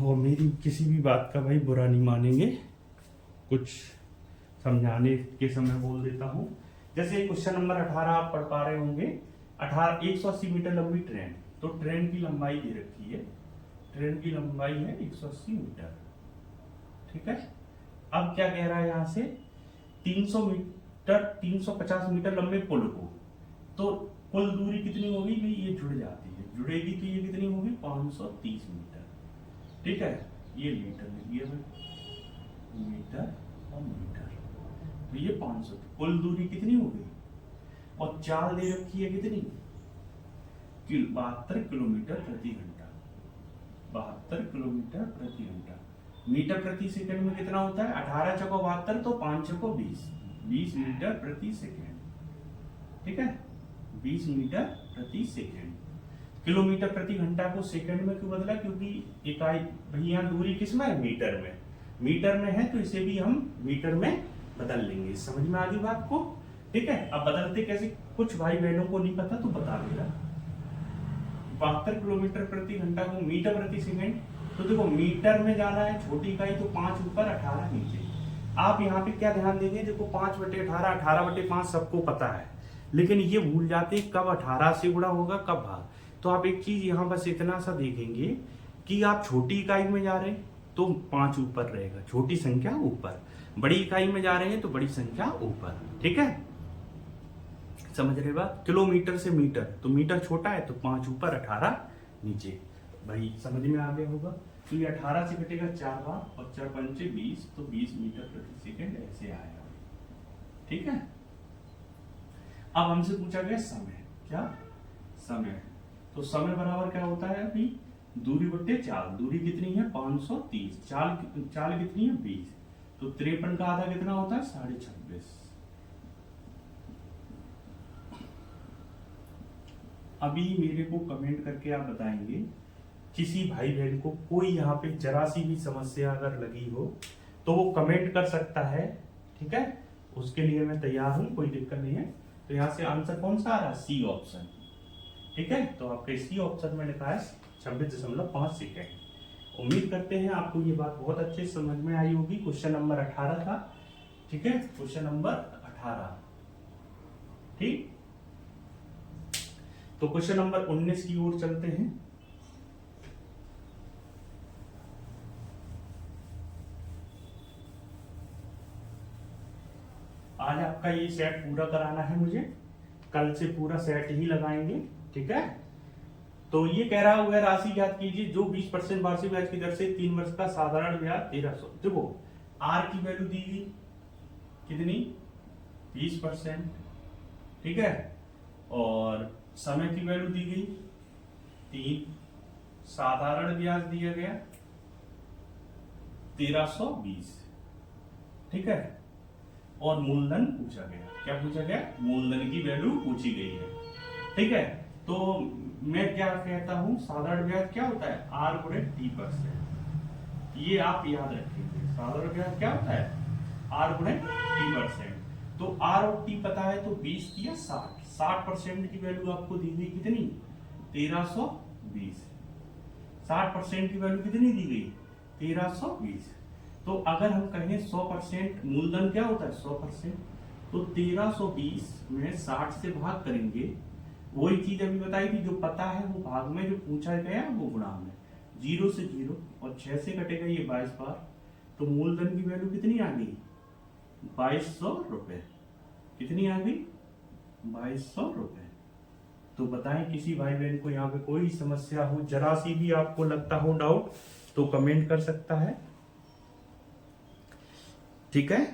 और मेरी किसी भी बात का भाई बुरा नहीं मानेंगे, कुछ समझाने के समय बोल देता हूं। जैसे क्वेश्चन नंबर 18 आप पढ़ पा रहे होंगे, 180 मीटर लंबी ट्रेन, तो ट्रेन की लंबाई दे रखी है, ट्रेन की लंबाई है 180 मीटर, ठीक है। अब क्या कह रहा है यहाँ से 350 मीटर लंबे पुल को, तो कुल दूरी कितनी होगी भाई, ये जुड़ जाती है, जुड़ेगी तो ये कितनी होगी 530 मीटर, ठीक है। ये मीटर लिखिए भाई, मीटर और मीटर, तो ये 500, कुल दूरी कितनी होगी, और चाल दे रखी है कितनी 72 किलोमीटर प्रति घंटा, 72 किलोमीटर प्रति घंटा। मीटर प्रति सेकंड में कितना होता है 18 चौको 72 तो 5 चौको 20 मीटर प्रति सेकंड। ठीक है 20 मीटर प्रति सेकंड। किलोमीटर प्रति घंटा को सेकंड में क्यों बदला, क्योंकि इकाई भाई यहाँ दूरी किस में है मीटर में, मीटर में है तो इसे भी हम मीटर में बदल लेंगे। समझ में आ गई बात को। ठीक है अब बदलते कैसे, कुछ भाई बहनों को नहीं पता तो बता देगा। 72 किलोमीटर प्रति घंटा को मीटर प्रति सेकंड, तो देखो मीटर में जाना है छोटी इकाई तो 5 ऊपर 18 नीचे। आप यहाँ पे क्या ध्यान देंगे, देखो 5/18 18/5 सबको पता है, लेकिन ये भूल जाते हैं कब 18 से गुणा होगा कब भाग। तो आप एक चीज यहाँ बस इतना सा देखेंगे कि आप छोटी इकाई में जा रहे हैं तो 5 ऊपर रहेगा, छोटी संख्या ऊपर, बड़ी इकाई में जा रहे हैं तो बड़ी संख्या ऊपर। ठीक है समझ रहे बात। किलोमीटर से मीटर, तो मीटर छोटा है तो 5 ऊपर 18 नीचे। भाई समझ में आ गया होगा। तो ये 18 से कटेगा 4 बार और 4 पंचे 20 तो 20 मीटर प्रति सेकंड ऐसे आएगा। ठीक है अब हमसे पूछा गया समय, क्या समय, तो समय बराबर क्या होता है अभी दूरी बट्टे चाल। दूरी कितनी है 530, चाल कितनी है 20, तो 53 का आधा कितना होता है 26.5। अभी मेरे को कमेंट करके आप बताएंगे किसी भाई बहन को कोई यहाँ पे जरा सी भी समस्या अगर लगी हो तो वो कमेंट कर सकता है। ठीक है उसके लिए मैं तैयार हूं, कोई दिक्कत नहीं है। तो यहाँ से आंसर कौन सा आ रहा है सी ऑप्शन। ठीक है तो आपके सी ऑप्शन में लिखा है 26.5 सेकेंड। उम्मीद करते हैं आपको ये बात बहुत अच्छे से समझ में आई होगी। क्वेश्चन नंबर 18 था। ठीक है क्वेश्चन नंबर 18। ठीक तो क्वेश्चन नंबर 19 की ओर चलते हैं। आज आपका ये सेट पूरा कराना है मुझे, कल से पूरा सेट ही लगाएंगे। ठीक है तो ये कह रहा हुआ राशि याद कीजिए जो 20% वार्षिक ब्याज की दर से 3 वर्ष का साधारण ब्याज 1300। देखो आर की वैल्यू दी गई कितनी 20%। ठीक है और समय की वैल्यू दी गई 3, साधारण ब्याज दिया गया 1320। ठीक है और मूलधन पूछा गया, क्या पूछा गया मूलधन की वैल्यू पूछी गई है। ठीक है तो मैं क्या कहता हूं साधारण ब्याज क्या होता है आर गुणे t%। ये आप याद रखेंगे साधारण ब्याज क्या होता है आर गुणे t%। तो आर और टी पता है तो 20 या 60% की वैल्यू आपको दी गई कितनी 1320। 60% की वैल्यू कितनी दी गई 1320। तो अगर हम कहें 100% मूलधन क्या होता है 100%, तो 1320 में 60 से भाग करेंगे। वही चीज अभी बताई थी जो पता है वो भाग में, जो पूछा गया वो गुणा में। 0 से 0 और 6 से कटेगा ये 22 बार, तो मूलधन की वैल्यू कितनी आ गई 2200 रुपए। कितनी आ गई 2200 रुपए। तो बताएं किसी भाई बहन को यहाँ पे कोई समस्या हो, जरा सी भी आपको लगता हो डाउट तो कमेंट कर सकता है। ठीक है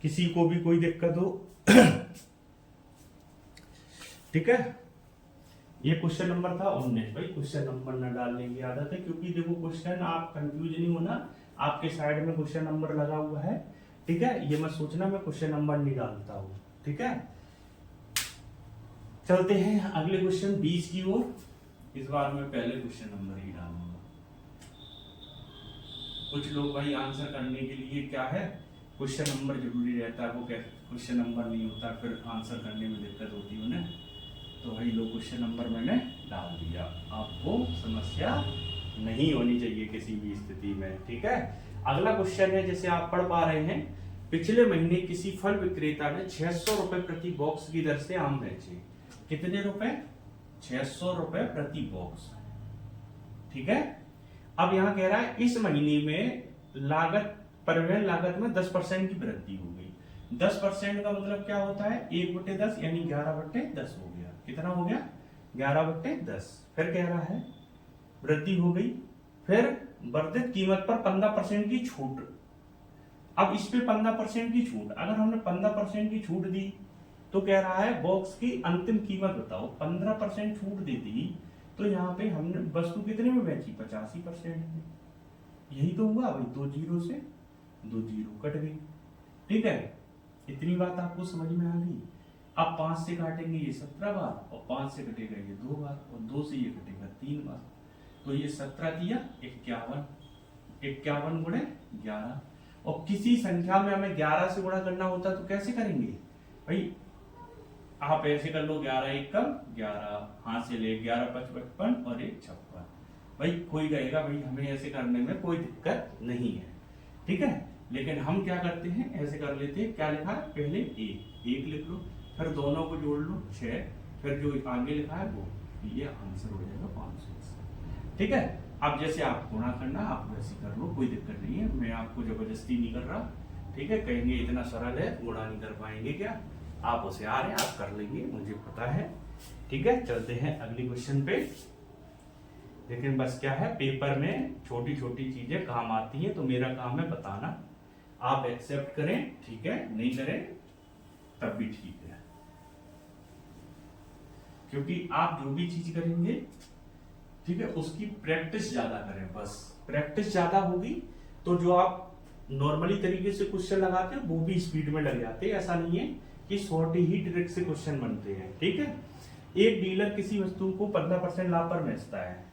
किसी को भी कोई दिक्कत हो ठीक है ये क्वेश्चन नंबर था 19। भाई क्वेश्चन नंबर न डालने की आदत है, क्योंकि देखो क्वेश्चन आप कंफ्यूज नहीं होना, आपके साइड में क्वेश्चन नंबर लगा हुआ है। ठीक है ये मत सोचना मैं क्वेश्चन नंबर नहीं डालता हूं। ठीक है चलते हैं अगले क्वेश्चन 20 की ओर। इस बार मैं पहले क्वेश्चन नंबर ही डालूंगा। कुछ लोग भाई आंसर करने के लिए क्या है क्वेश्चन नंबर जरूरी रहता है, वो क्वेश्चन नंबर नहीं होता फिर आंसर करने में दिक्कत होती है उन्हें। तो भाई लो क्वेश्चन नंबर मैंने डाल दिया, आपको समस्या नहीं होनी चाहिए किसी भी स्थिति में। ठीक है अगला क्वेश्चन है जैसे आप पढ़ पा रहे हैं, पिछले महीने किसी फल विक्रेता ने 600 रुपए प्रति बॉक्स की दर से आम बेचे। कितने रुपए 600 रुपए प्रति बॉक्स। ठीक है अब यहां कह रहा है इस महीने में लागत परिवहन लागत में 10% की वृद्धि हो गई। 10% का मतलब क्या होता है 1/10 यानी 11/10 हो गया। कितना हो गया 11/10। फिर कह रहा है वृद्धि हो गई, फिर वर्धित कीमत पर 15% की छूट। अब इस पे 15% की छूट, अगर हमने 15% की छूट दी तो कह रहा है बॉक्स की अंतिम कीमत बताओ। 15% छूट दे दी तो यहाँ पे हमने वस्तु कितने में बेची 85% में। यही तो हुआ भाई, 2 जीरो से 2 जीरो कट गई। ठीक है, इतनी बात आपको समझ में आ गई। अब 5 से काटेंगे ये 17 बार, और 5 से कटेगा ये 2 बार, और 2 से ये कटेगा 3 बार। तो ये 17 दिया 51, 51 गुणे 11। और किसी संख्या में हमें 11 से गुणा करना होता है तो कैसे करेंगे भाई, आप ऐसे कर लो, 11 एक कम 11, हाथ से ले 11 5 55 और 1 56। भाई कोई कहेगा भाई हमें ऐसे करने में कोई दिक्कत नहीं है, ठीक है। लेकिन हम क्या करते हैं, ऐसे कर लेते हैं, क्या लिखा है पहले एक लिख लो, फिर दोनों को जोड़ लो 6, फिर जो आगे लिखा है वो, ये आंसर हो जाएगा 500। ठीक है, अब जैसे आप गुणा करना आप वैसे कर लो, कोई दिक्कत नहीं है, मैं आपको जबरदस्ती नहीं कर रहा। ठीक है, कहेंगे इतना सरल है गुणा नहीं कर पाएंगे क्या, आप उसे आ रहे हैं आप कर लेंगे, मुझे पता है। ठीक है, चलते हैं अगली क्वेश्चन पे। लेकिन बस क्या है, पेपर में छोटी छोटी चीजें काम आती हैं, तो मेरा काम है बताना, आप एक्सेप्ट करें ठीक है, नहीं करें तब भी ठीक है, क्योंकि आप जो भी चीज करेंगे ठीक है उसकी प्रैक्टिस ज्यादा करें। बस प्रैक्टिस ज्यादा होगी तो जो आप नॉर्मली तरीके से क्वेश्चन लगाते हैं वो भी स्पीड में लग जाते हैं। ऐसा नहीं है कि शॉर्ट ही ट्रिक से क्वेश्चन बनते हैं। ठीक है, एक डीलर किसी वस्तु को 15% लाभ पर बेचता है,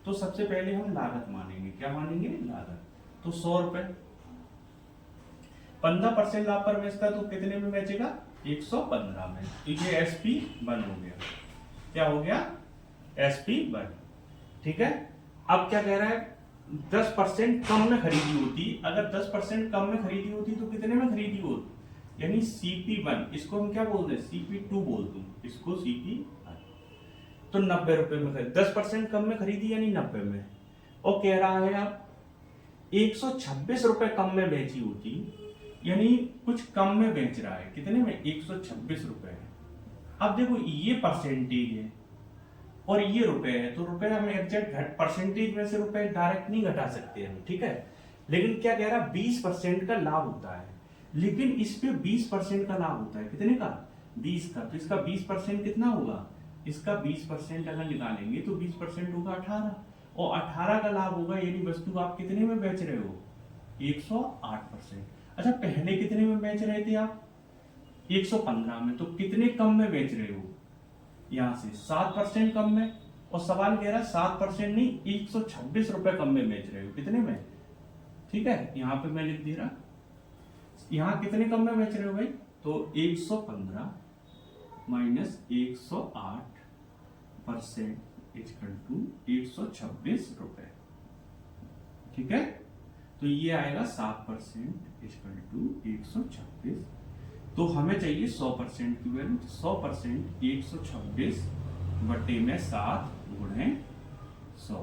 तो सबसे पहले हम लागत मानेंगे, क्या मानेंगे, लागत। तो 100 रुपए, 15% लाभ पर बेचता है तो कितने में बेचेगा, 115 में। तो ये SP 1 हो गया, क्या हो गया, SP 1। ठीक है, अब क्या कह रहा है, 10% कम में खरीदी होती, अगर 10% कम में खरीदी होती तो कितने में खरीदी होती, यानी CP1, इसको हम क्या बोलते हैं, CP2 बोल दूं इसको, CP1। तो 90 रुपए में खरीदी, 10% कम में खरीदी यानी 90 में, और कह रहा है आप 126 रुपए कम में बेची होती, यानी कुछ कम में बेच रहा है, कितने में, 126 रुपए। अब देखो ये परसेंटेज है और ये रुपए है, तो रुपए हम एग्जैक्ट परसेंटेज में से रुपए डायरेक्ट नहीं घटा सकते हम, ठीक है। लेकिन क्या कह रहा है, 20% का लाभ होता है, लेकिन इस पे 20% का लाभ होता है, कितने का, 20 का। तो इसका 20% कितना होगा, इसका 20% अगर निकालेंगे तो 20% होगा 18, और 18 का लाभ होगा, यानी वस्तु आप कितने में बेच रहे हो, 108%। अच्छा, पहले कितने में बेच रहे थे आप, 115 में, तो कितने कम में बेच रहे हो, यहां से 7% कम में। और सवाल कह रहा है 7% नहीं, 126 रुपए कम में बेच रहे हो, कितने में, ठीक है। यहां पे मैं लिख दे रहा, यहां कितने कम में बेच रहे हो भाई, तो 115 माइनस 108% इक्वल टू 126 रुपए, ठीक है। तो ये आएगा 7% इक्वल टू 126। तो हमें चाहिए 100% की वैल्यू, 100% 126 बटे में 7 गुणे 100,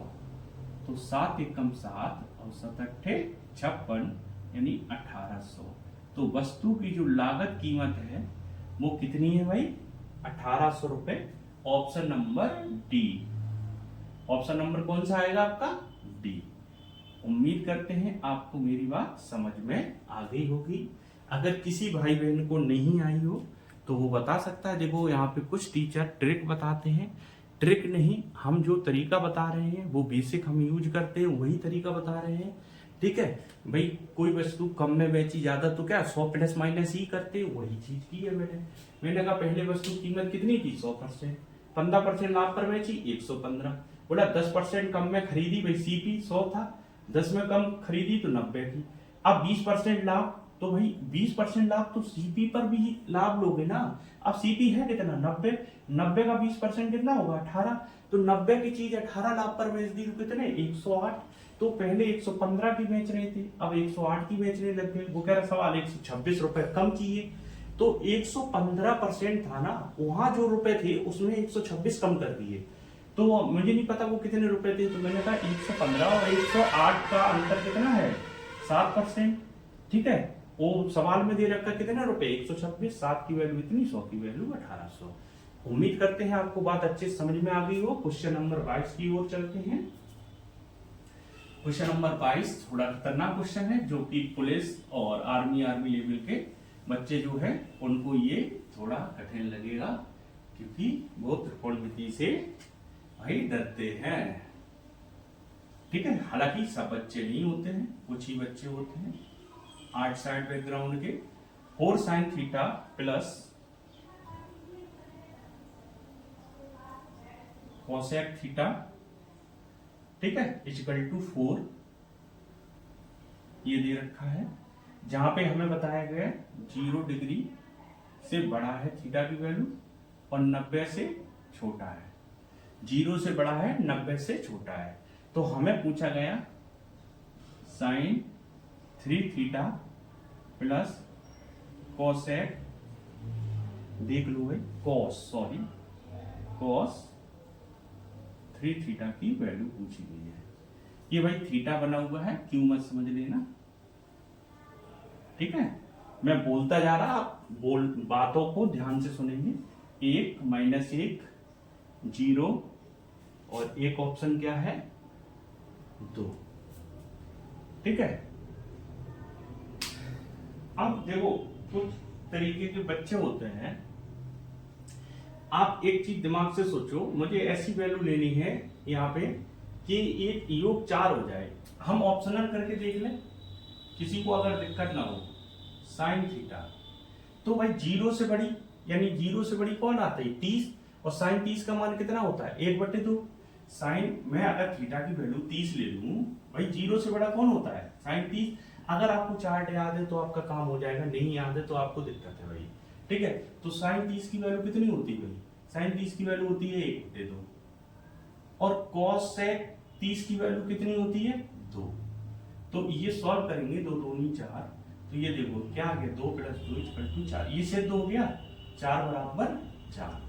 तो 7 एकम 7 और 7 अट्ठे 56, यानी 1800। तो वस्तु की जो लागत कीमत है वो कितनी है भाई, 1800 रुपए। Option number D, option number कौन सा आएगा आपका, डी। उम्मीद करते हैं आपको मेरी बात समझ में आ गई होगी। अगर किसी भाई बहन को नहीं आई हो तो वो बता सकता है। देखो यहाँ पे कुछ टीचर ट्रिक बताते हैं, ट्रिक नहीं, हम जो तरीका बता रहे हैं वो बेसिक हम यूज करते हैं, वही तरीका बता रहे हैं, ठीक है भाई। कोई वस्तु कम में बेची ज्यादा तो क्या 100 प्लस माइनस ही करते, वही चीज की है मैंने कहा पहले वस्तु की कीमत कितनी थी, 100%, 15% लाभ पर बेची 115, बोला 10% कम में खरीदी, भाई CP 100 था, 10 में कम खरीदी तो 90 की। अब 20% लाभ, तो भाई 20% लाभ तो CP पर भी लाभ लोगे ना। अब CP है कितना, 90, 90 का 20% कितना होगा, 18। तो 90 की चीज 18 लाभ पर बेच दी तो कितने, 108। तो पहले 115 की बेच रहे थे, अब 108 की बेचने लग गए। वो कह रहा सवाल 126 रुपए कम किए, तो 115% था ना, वहां जो रुपए थे उसमें 126 कम कर दिए। तो मुझे नहीं पता वो कितने रुपए थे, तो मैंने कहा 115 और 108 का अंतर कितना है, 7%, ठीक है। वो सवाल में दे रखा कितने रुपए, 126, 7 की वैल्यू इतनी, 100 की वैल्यू 1800। उम्मीद करते हैं आपको बात अच्छे समझ में आ गई हो। क्वेश्चन नंबर 22 की ओर चलते हैं। क्वेश्चन नंबर 22 थोड़ा खतरनाक क्वेश्चन है, जो कि पुलिस और आर्मी लेवल के बच्चे जो है उनको ये थोड़ा कठिन लगेगा, क्योंकि वो त्रिकोणमिति से भाई डरते हैं। ठीक है, हालांकि सब बच्चे नहीं होते हैं, कुछ ही बच्चे होते हैं आर्ट साइड बैकग्राउंड के। 4 sin theta plus cosec theta, ठीक है, इक्वल टू 4 ये दे रखा है, जहां पे हमें बताया गया 0 डिग्री से बड़ा है थीटा की वैल्यू और 90 से छोटा है। 0 से बड़ा है, 90 से छोटा है। तो हमें पूछा गया साइन 3 थीटा प्लस कोसेक, देख लो भाई, कॉस 3 थीटा की वैल्यू पूछी गई है। ये भाई थीटा बना हुआ है, क्यों मत समझ लेना, ठीक है। मैं बोलता जा रहा, आप बातों को ध्यान से सुनेंगे। 1 - 1 0 और एक ऑप्शन क्या है 2, ठीक है। अब देखो कुछ तरीके के बच्चे होते हैं, आप एक चीज दिमाग से सोचो, मुझे ऐसी वैल्यू लेनी है यहाँ पे कि एक योग 4 हो जाए। हम ऑप्शनल करके देख लें, किसी को अगर दिक्कत ना हो। साइन थीटा तो भाई 0 से बड़ी, यानी 0 से बड़ी कौन आता है 30, और साइन 30 का मान कितना होता है 1/2। साइन मैं अगर थीटा की वैल्यू 30 ले लूं, भाई 0 से बड़ा कौन होता है साइन 30। अगर आपको चार्ट याद है तो आपका काम हो जाएगा, नहीं याद है तो आपको दिक्कत है भाई, ठीक है। तो साइन 30 की वैल्यू कितनी होती है भाई, साइन 30 की वैल्यू होती है 1/2, और कॉस सेक 30 की वैल्यू कितनी होती है 2। तो ये सॉल्व करेंगे, 2 दूनी 4, तो ये देखो क्या आ गया 2 + 2 = 4, ये सिद्ध हो गया 4 = 4।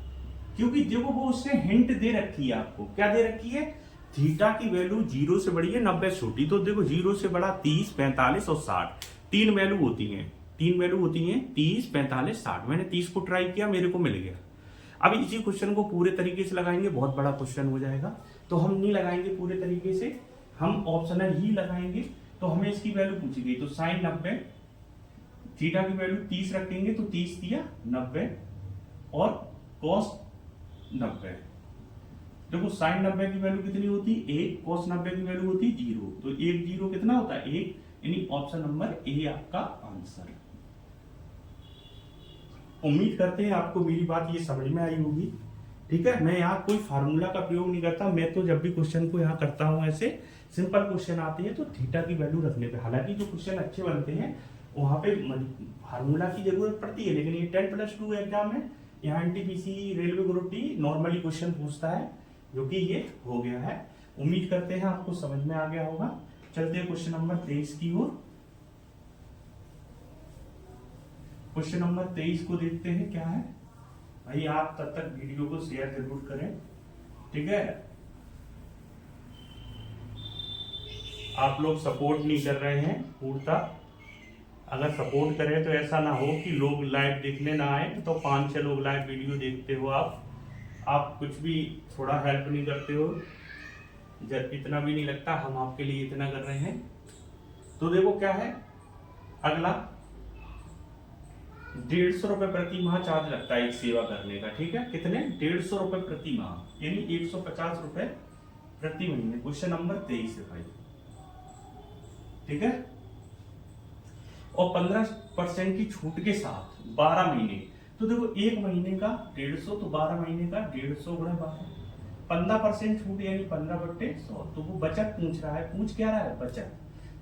क्योंकि देखो वो उसने हिंट दे रखी है आपको, क्या दे रखी है, थीटा की वैल्यू 0 से बड़ी है, 90 से छोटी। तो देखो 0 से बड़ा 30, 45 और 60, 3 वैल्यू होती हैं, 3 वैल्यू होती हैं 30, 45, 60। मैंने 30 को ट्राई किया, मेरे को मिल गया। अब इसी क्वेश्चन को पूरे तरीके से लगाएंगे, बहुत बड़ा क्वेश्चन हो जाएगा, तो हम नहीं लगाएंगे पूरे तरीके से, हम ऑप्शनल ही लगाएंगे। तो हमें इसकी वैल्यू पूछी गई, तो साइन 90, थीटा की वैल्यू 30 रखेंगे, तो 30 दिया 90 और कॉस 90। देखो साइन 90 की वैल्यू कितनी होती है 1, कॉस 90 की वैल्यू होती है 0, तो 1 0 कितना होता है 1, यानी ऑप्शन नंबर ए आपका आंसर। उम्मीद करते हैं आपको मेरी बात ये समझ में आई होगी, ठीक है। मैं यहाँ कोई फार्मूला का प्रयोग नहीं करता, मैं तो जब भी क्वेश्चन को यहाँ करता हूँ ऐसे सिंपल क्वेश्चन आते हैं तो थीटा की वैल्यू रखने पे, हालांकि जो क्वेश्चन अच्छे बनते हैं वहां पे फार्मूला की जरूरत पड़ती है, लेकिन ये 10+2 एग्जाम है, यहाँ NTPC railway group D normally question पूछता है, जो कि ये हो गया है। उम्मीद करते हैं आपको समझ में आ गया होगा। चलते हैं क्वेश्चन नंबर 23 की ओर। क्वेश्चन नंबर 23 को देखते हैं क्या है भाई। आप तब तक वीडियो को शेयर जरूर करें, ठीक है। आप लोग सपोर्ट नहीं कर रहे हैं पूर्णता, अगर सपोर्ट करें तो ऐसा ना हो कि लोग लाइव देखने ना आए, तो 5-6 लोग लाइव वीडियो देखते हो आप कुछ भी थोड़ा हेल्प नहीं करते हो, जब इतना भी नहीं लगता हम आपके लिए इतना कर रहे हैं। तो देखो क्या है अगला, 150 रुपए प्रति माह चार्ज लगता है एक सेवा करने का, ठीक है। कितने 150 रुपए प्रति माह, यानी 150 रुपए प्रति महीने। क्वेश्चन नंबर 23 है भाई, ठीक है। और 15% की छूट के साथ 12 महीने, तो देखो एक महीने का 150, तो 12 महीने का 150 × 12, 15% छूट यानी 15/100। तो वो बचत पूछ रहा है, पूछ क्या रहा है बचत,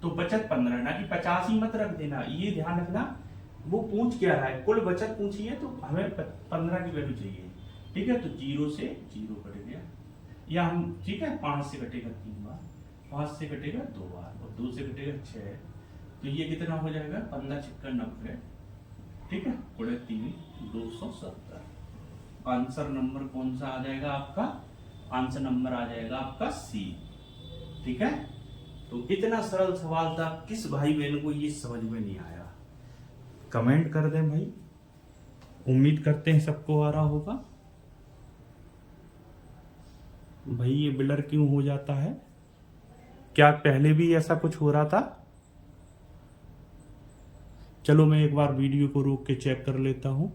तो बचत 15, ना कि 50 ही मत रख देना, ये ध्यान रखना। वो पूछ क्या रहा है, कुल बचत पूछी है, तो हमें 15 की वैल्यू चाहिए, ठीक है। तो 0 से 0 कट गया, या हम ठीक है 5 से कटेगा 3 बार, 5 से कटेगा 2 बार, और 2 से कटेगा 6, तो ये कितना हो जाएगा 15 × 90, ठीक है, × 3 270। आंसर नंबर कौन सा आ जाएगा आपका, आंसर नंबर आ जाएगा आपका सी, ठीक है। तो इतना सरल सवाल था, किस भाई बहन को ये समझ में नहीं आया कमेंट कर दें भाई। उम्मीद करते हैं सबको आ रहा होगा। भाई ये ब्लर क्यों हो जाता है, क्या पहले भी ऐसा कुछ हो रहा था? चलो मैं एक बार वीडियो को रोक के चेक कर लेता हूं।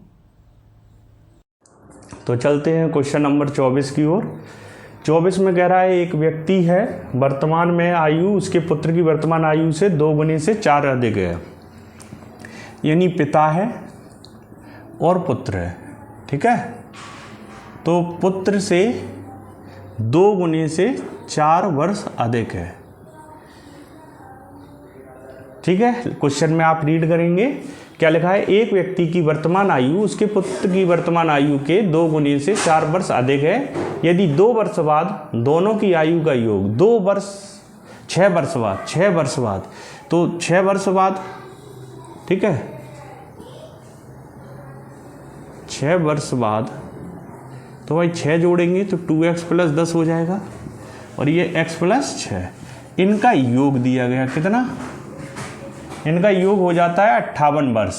तो चलते हैं क्वेश्चन नंबर 24 की ओर। 24 में कह रहा है एक व्यक्ति है, वर्तमान में आयु उसके पुत्र की वर्तमान आयु से 2 गुने से 4 अधिक है, यानी पिता है और पुत्र है, ठीक है। तो पुत्र से 2 गुने से 4 वर्ष अधिक है, ठीक है। क्वेश्चन में आप रीड करेंगे, क्या लिखा है, एक व्यक्ति की वर्तमान आयु उसके पुत्र की वर्तमान आयु के 2 गुने से 4 वर्ष अधिक है, यदि 2 वर्ष बाद दोनों की आयु का योग 2 वर्ष 6 वर्ष बाद, तो 6 वर्ष बाद, ठीक है, 6 वर्ष बाद, तो भाई 6 जोड़ेंगे तो 2x प्लस 10 हो जाएगा, और ये x प्लस 6, इनका योग दिया गया कितना, इनका योग हो जाता है 58 वर्ष,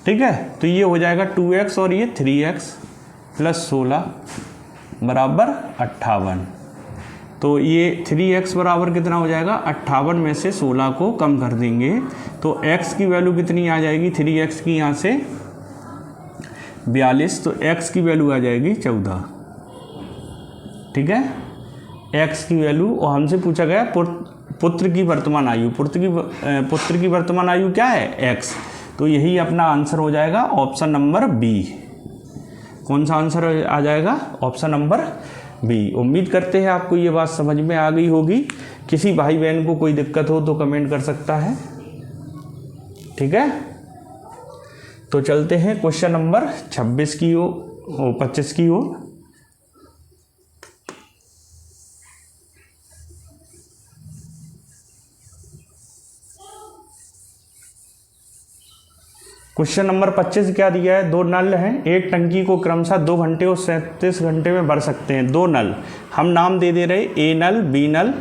ठीक है। तो ये हो जाएगा 2x और ये 3x प्लस 16 बराबर 58। तो ये 3x बराबर कितना हो जाएगा, 58 में से 16 को कम कर देंगे तो x की वैल्यू कितनी आ जाएगी, 3x की यहाँ से 42, तो x की वैल्यू आ जाएगी 14, ठीक है। x की वैल्यू, और हमसे पूछा गया पुत्र की वर्तमान आयु, पुत्र की वर्तमान आयु क्या है, x, तो यही अपना आंसर हो जाएगा ऑप्शन नंबर बी। कौन सा आंसर आ जाएगा, ऑप्शन नंबर बी। उम्मीद करते हैं आपको ये बात समझ में आ गई होगी। किसी भाई बहन को कोई दिक्कत हो तो कमेंट कर सकता है, ठीक है। तो चलते हैं क्वेश्चन नंबर 26 की ओर, 25 की ओर। क्वेश्चन नंबर 25 क्या दिया है, 2 नल हैं, एक टंकी को क्रमशः 2 घंटे और 37 घंटे में भर सकते हैं। 2 नल, हम नाम दे दे रहे, ए नल, बी नल,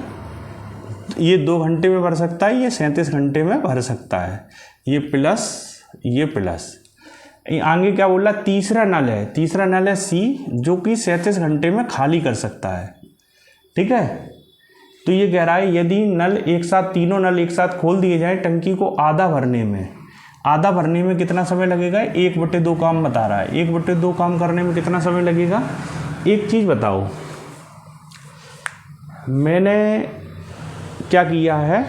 ये 2 घंटे में भर सकता है, ये 37 घंटे में भर सकता है, ये प्लस, ये प्लस। आगे क्या बोला, तीसरा नल है सी, जो कि 37 घंटे में खाली कर सकता है, ठीक है। तो ये कह रहा है यदि नल एक साथ, तीनों नल एक साथ खोल दिए जाए, टंकी को आधा भरने में कितना समय लगेगा, 1/2 काम बता रहा है। 1/2 काम करने में कितना समय लगेगा। एक चीज़ बताओ, मैंने क्या किया है,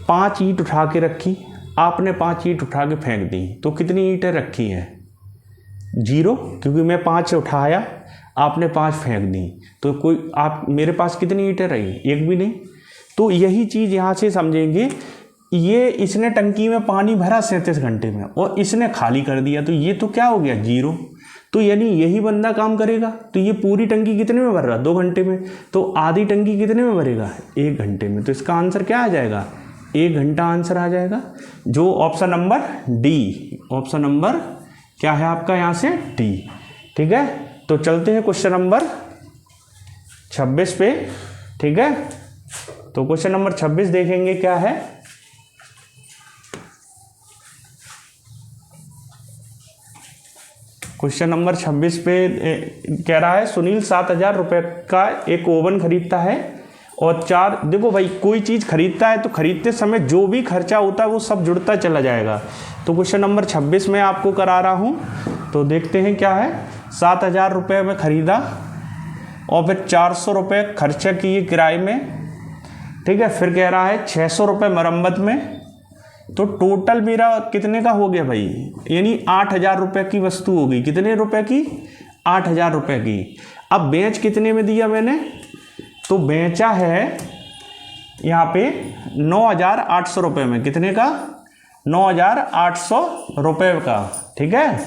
5 ईंट उठा के रखी, आपने 5 ईंट उठा के फेंक दी, तो कितनी ईंटें रखी हैं, 0, क्योंकि मैं 5 उठाया, आपने 5 फेंक दी, तो कोई आप मेरे पास कितनी ईंटें रही, 1 भी नहीं। तो यही चीज़ यहाँ से समझेंगे, ये इसने टंकी में पानी भरा 37 घंटे में और इसने खाली कर दिया, तो ये तो क्या हो गया, 0। तो यानी यही बंदा काम करेगा, तो ये पूरी टंकी कितने में भर रहा, 2 घंटे में, तो आधी टंकी कितने में भरेगा, 1 घंटे में। तो इसका आंसर क्या आ जाएगा, 1 घंटा आंसर आ जाएगा, जो option number D, option number क्या है आपका यहाँ से, डी, ठीक है। तो चलते हैं क्वेश्चन नंबर 26 पे, ठीक है। तो क्वेश्चन नंबर 26 देखेंगे क्या है। क्वेश्चन नंबर 26 पे कह रहा है, सुनील 7,000 रुपये का एक ओवन खरीदता है और 4, देखो भाई कोई चीज़ खरीदता है तो खरीदते समय जो भी खर्चा होता है वो सब जुड़ता चला जाएगा। तो क्वेश्चन नंबर 26 में आपको करा रहा हूँ, तो देखते हैं क्या है। 7,000 रुपये में ख़रीदा और फिर 400 रुपये खर्चा किए किराए में, ठीक है। फिर कह रहा है 600 रुपये मरम्मत में, तो टोटल मेरा कितने का हो गया भाई, यानी 8,000 रुपये की वस्तु होगी। कितने रुपए की, 8,000 रुपये की। अब बेच कितने में दिया मैंने, तो बेचा है यहाँ पे 9,800 रुपये में। कितने का, 9,800 रुपये का, ठीक है।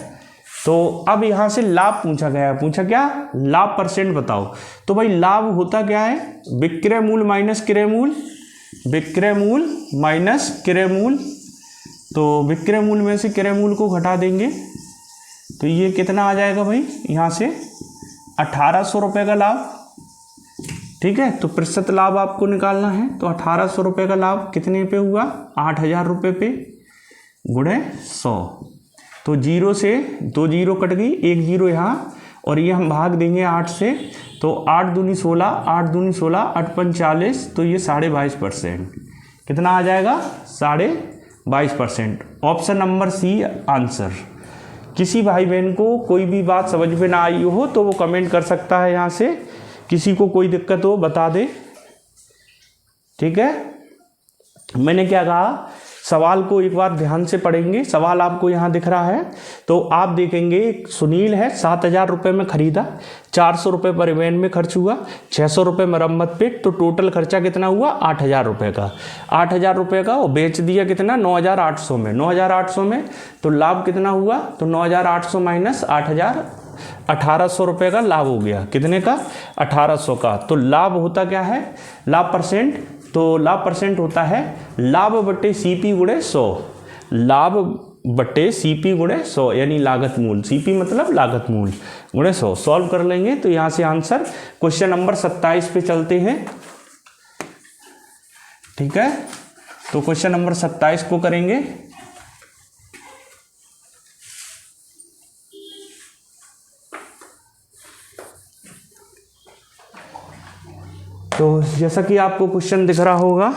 तो अब यहाँ से लाभ पूछा गया है, पूछा क्या, लाभ परसेंट बताओ। तो भाई लाभ होता क्या है, विक्रय मूल्य माइनस क्रय मूल्य, विक्रय मूल्य माइनस क्रय मूल्य। तो विक्रय मूल्य में से क्रय मूल्य को घटा देंगे तो ये कितना आ जाएगा भाई, यहाँ से 1,800 रुपये का लाभ, ठीक है। तो प्रतिशत लाभ आपको निकालना है, तो 1,800 रुपये का लाभ कितने पे हुआ, 8,000 रुपये पे गुणे 100। तो 0 से 2 0 कट गई, 1 0 यहाँ, और ये हम भाग देंगे 8 से, तो 8 दूनी 16, 8 दूनी 16, 8 पंच 40, तो ये 22.5%। कितना आ जाएगा, 22.5%। Option number C answer. किसी भाई बहन को कोई भी बात समझ में ना आई हो तो वो कमेंट कर सकता है यहाँ से किसी को कोई दिक्कत हो बता दे। ठीक है, मैंने क्या कहा, सवाल को एक बार ध्यान से पढ़ेंगे। सवाल आपको यहाँ दिख रहा है, तो आप देखेंगे सुनील है 7,000 रुपये में खरीदा, 400 रुपये परिवहन में खर्च हुआ, 600 रुपये मरम्मत पे, तो टोटल खर्चा कितना हुआ 8,000 रुपये का। 8,000 रुपये का और बेच दिया कितना 9,800 में। 9,800 में तो लाभ कितना हुआ, तो 9,800 माइनस 8,000, 1,800 रुपये का लाभ हो गया। कितने का, 1,800 का। तो लाभ होता क्या है, लाभ परसेंट, तो लाभ परसेंट होता है लाभ बट्टे सीपी गुणे 100, लाभ बट्टे सीपी गुणे 100 यानी लागत मूल। सीपी मतलब लागत मूल गुणे 100। सॉल्व कर लेंगे तो यहाँ से आंसर क्वेश्चन नंबर 27 पे चलते हैं। ठीक है, तो क्वेश्चन नंबर 27 को करेंगे। तो जैसा कि आपको क्वेश्चन दिख रहा होगा,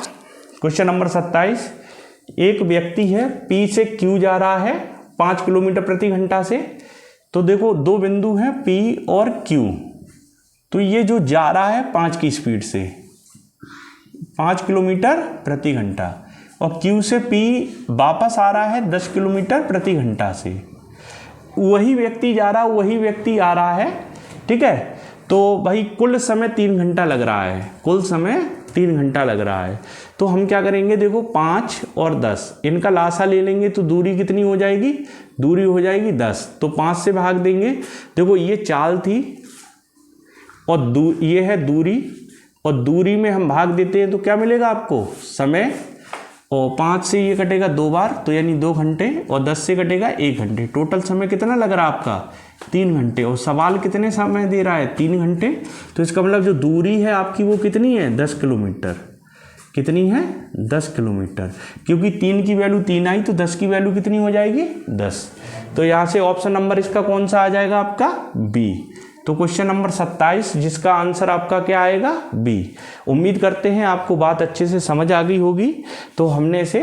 क्वेश्चन नंबर 27, एक व्यक्ति है P से Q जा रहा है 5 किलोमीटर प्रति घंटा से। तो देखो दो बिंदु हैं P और Q, तो ये जो जा रहा है 5 की स्पीड से 5 किलोमीटर प्रति घंटा, और Q से P वापस आ रहा है 10 किलोमीटर प्रति घंटा से। वही व्यक्ति जा रहा, वही व्यक्ति आ रहा है। ठीक है, तो भाई कुल समय 3 घंटा लग रहा है, कुल समय 3 घंटा लग रहा है। तो हम क्या करेंगे, देखो 5 और 10 इनका लासा ले लेंगे तो दूरी कितनी हो जाएगी, दूरी हो जाएगी 10। तो 5 से भाग देंगे, देखो ये चाल थी और ये है दूरी, और दूरी में हम भाग देते हैं तो क्या मिलेगा आपको, समय। और 5 से ये कटेगा 2 बार, तो यानी 2 घंटे, और 10 से कटेगा 1 घंटे। टोटल समय कितना लग रहा है आपका, 3 घंटे। और सवाल कितने समय दे रहा है, 3 घंटे। तो इसका मतलब जो दूरी है आपकी वो कितनी है, 10 किलोमीटर। कितनी है, 10 किलोमीटर। क्योंकि 3 की वैल्यू 3 आई तो 10 की वैल्यू कितनी हो जाएगी, 10। तो यहाँ से ऑप्शन नंबर इसका कौन सा आ जाएगा आपका, बी। तो क्वेश्चन नंबर 27 जिसका आंसर आपका क्या आएगा, बी। उम्मीद करते हैं आपको बात अच्छे से समझ आ गई होगी। तो हमने इसे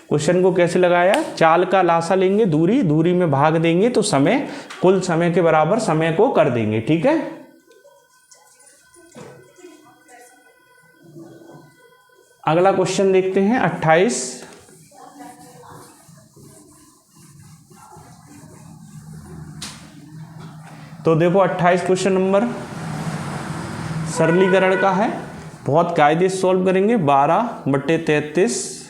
क्वेश्चन को कैसे लगाया, चाल का लासा लेंगे, दूरी, दूरी में भाग देंगे तो समय, कुल समय के बराबर समय को कर देंगे। ठीक है, अगला क्वेश्चन देखते हैं 28। तो देखो 28 क्वेश्चन नंबर सरलीकरण का है, बहुत कायदे से सॉल्व करेंगे। 12/33,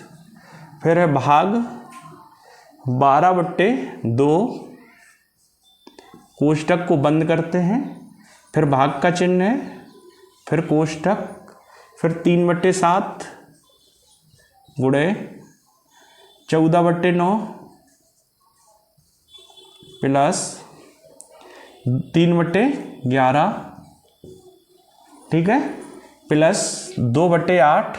फिर है भाग 12/2, कोष्टक को बंद करते हैं, फिर भाग का चिन्ह है, फिर कोष्टक, फिर 3/7 गुणे 14/9 प्लस 3/11, ठीक है, प्लस 2/8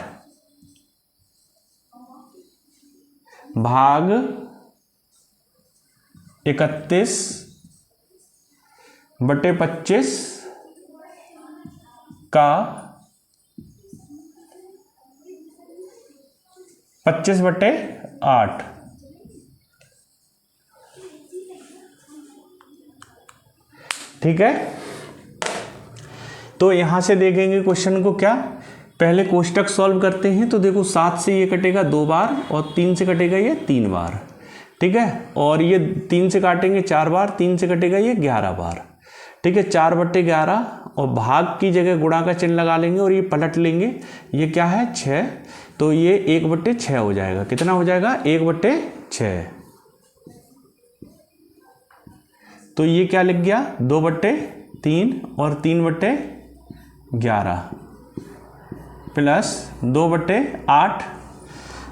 भाग 31/25 का 25/8। ठीक है, तो यहां से देखेंगे क्वेश्चन को क्या, पहले कोष्टक सॉल्व करते हैं। तो देखो 7 से ये कटेगा 2 बार, और 3 से कटेगा ये 3 बार। ठीक है, और ये 3 से काटेंगे 4 बार, 3 से कटेगा ये 11 बार। ठीक है, 4/11, और भाग की जगह गुणा का चिन्ह लगा लेंगे और ये पलट लेंगे। ये क्या है, 6, तो ये 1/6 हो जाएगा। कितना हो जाएगा, 1/6। तो ये क्या लिख गया, 2/3 और 3/11 प्लस 2/8।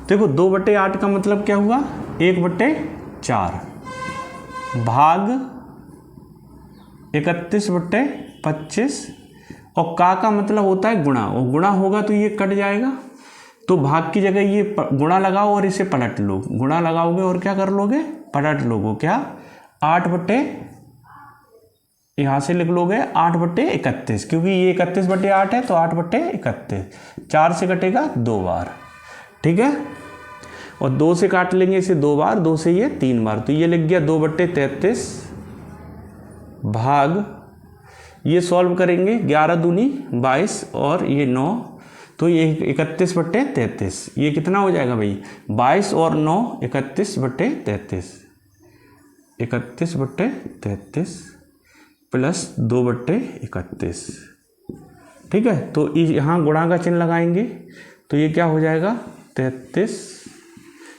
देखो 2/8 का मतलब क्या हुआ, 1/4 भाग 31/25, और का मतलब होता है गुणा, और गुणा होगा तो ये कट जाएगा। तो भाग की जगह ये गुणा लगाओ और इसे पलट लो, गुणा लगाओगे और क्या कर लोगे, पलट लोगे। क्या, 8 यहाँ से लिख लोगे 8/31, क्योंकि ये 31/8 है तो 8/31। 4 से कटेगा 2 बार। ठीक है, और 2 से काट लेंगे इसे 2 बार, 2 से ये 3 बार, तो ये लिख गया 2/33 भाग ये सॉल्व करेंगे, 11 दूनी 22 और ये 9, तो ये 31/33, ये कितना हो जाएगा भाई, 22 और 9 31/33, 31/33 प्लस 2/31। ठीक है, तो यहाँ गुणा का चिन्ह लगाएंगे, तो ये क्या हो जाएगा 33,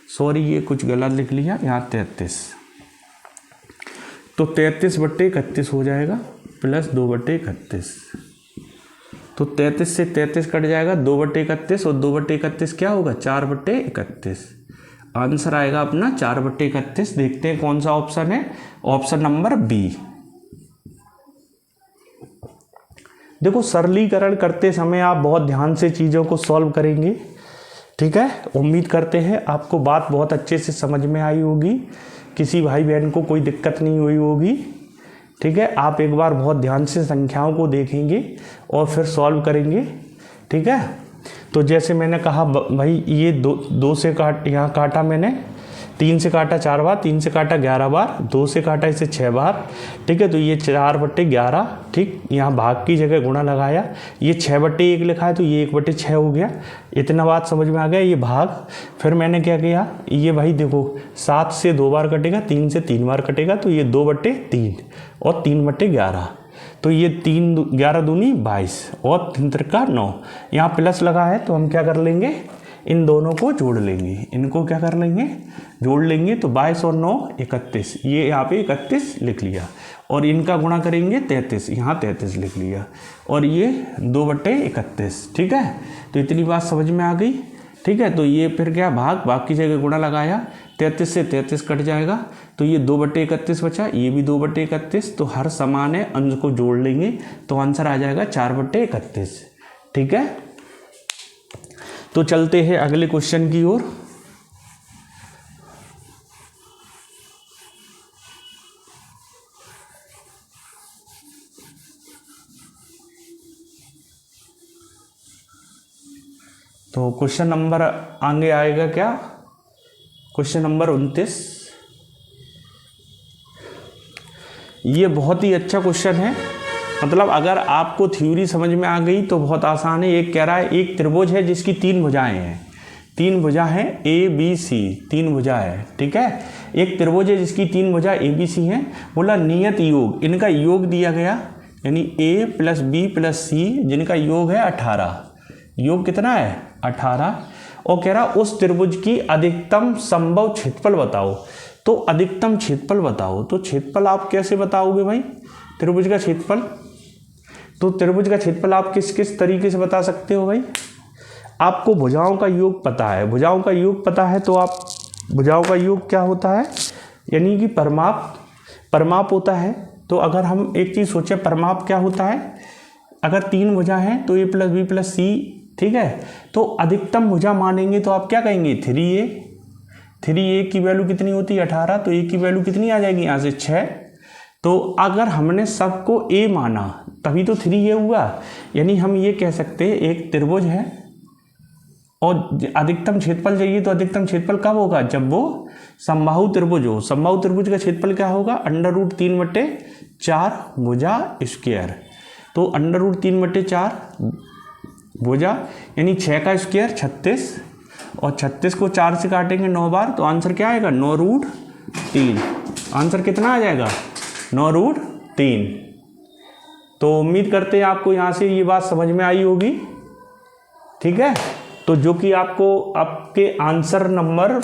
सॉरी ये कुछ गलत लिख लिया, यहाँ 33, तो 33/31 हो जाएगा प्लस 2/31, तो 33 से 33 कट जाएगा, 2/31 और 2/31 क्या होगा 4/31। आंसर आएगा अपना 4/31। देखते हैं कौन सा ऑप्शन है, ऑप्शन नंबर बी। देखो सरलीकरण करते समय आप बहुत ध्यान से चीज़ों को सॉल्व करेंगे। ठीक है, उम्मीद करते हैं आपको बात बहुत अच्छे से समझ में आई होगी, किसी भाई बहन को कोई दिक्कत नहीं हुई होगी। ठीक है, आप एक बार बहुत ध्यान से संख्याओं को देखेंगे और फिर सॉल्व करेंगे। ठीक है, तो जैसे मैंने कहा भाई ये दो से यहाँ काटा मैंने, 3 से काटा 4 बार, 3 से काटा 11 बार, 2 से काटा इसे 6 बार। ठीक है, तो ये 4/11। ठीक, यहाँ भाग की जगह गुणा लगाया, ये 6/1 लिखा है तो ये 1/6 हो गया। इतना बात समझ में आ गया, ये भाग। फिर मैंने क्या किया, ये भाई देखो 7 से 2 बार कटेगा, 3 से 3 बार कटेगा, तो ये 2/3 और 3/11, तो ये 11 दूनी 22 और 3 9। यहाँ प्लस लगा है तो हम क्या कर लेंगे, इन दोनों को जोड़ लेंगे, इनको क्या कर लेंगे, जोड़ लेंगे, तो 22 और 9 31, ये यहाँ पे 31 लिख लिया, और इनका गुणा करेंगे 33, यहाँ 33 लिख लिया, और ये 2/31। ठीक है, तो इतनी बात समझ में आ गई। ठीक है, तो ये फिर क्या भाग की जगह गुणा लगाया, 33 से 33 कट जाएगा, तो ये 2/31 बचा, ये भी 2/31, तो हर समान है, अंश को जोड़ लेंगे तो आंसर आ जाएगा 4/31। ठीक है, तो चलते हैं अगले क्वेश्चन की ओर। तो क्वेश्चन नंबर आगे आएगा क्या, क्वेश्चन नंबर 29। ये बहुत ही अच्छा क्वेश्चन है, मतलब अगर आपको थ्योरी समझ में आ गई तो बहुत आसान है। एक कह रहा है एक त्रिभुज है जिसकी 3 भुजाएं हैं, 3 भुजा हैं ABC, 3 भुजा है। ठीक है, एक त्रिभुज है जिसकी 3 भुजा ABC हैं। बोला नियत योग, इनका योग दिया गया, यानी A + B + C जिनका योग है 18, योग कितना है 18, और कह रहा उस त्रिभुज की अधिकतम संभव क्षेत्रफल बताओ। तो अधिकतम क्षेत्रफल बताओ, तो क्षेत्रफल आप कैसे बताओगे भाई, त्रिभुज का क्षेत्रफल, तो त्रिभुज का क्षेत्रफल आप किस किस तरीके से बता सकते हो भाई। आपको भुजाओं का योग पता है, भुजाओं का योग पता है, तो आप भुजाओं का योग क्या होता है, यानी कि परमाप होता है। तो अगर हम एक चीज़ सोचें, परमाप क्या होता है, अगर 3 भुजा हैं तो A + B + C। ठीक है, तो अधिकतम भुजा मानेंगे तो आप क्या कहेंगे 3A की वैल्यू कितनी होती है 18, तो A की वैल्यू कितनी आ जाएगी यहाँ से 6। तो अगर हमने सबको A माना तभी तो 3A हुआ, यानी हम ये कह सकते हैं एक त्रिभुज है और अधिकतम क्षेत्रफल चाहिए, तो अधिकतम क्षेत्रफल कब होगा, जब वो समबाहु त्रिभुज हो। समबाहु त्रिभुज का क्षेत्रफल क्या होगा, √3/4 भुजा स्क्वायर, तो √3/4 भुजा यानी 6 का स्क्वायर 36, और 36 को 4 से काटेंगे 9 बार, तो आंसर क्या आएगा 9√3। आंसर कितना आ जाएगा 9√3। तो उम्मीद करते हैं आपको यहाँ से ये बात समझ में आई होगी। ठीक है, तो जो कि आपको आपके आंसर नंबर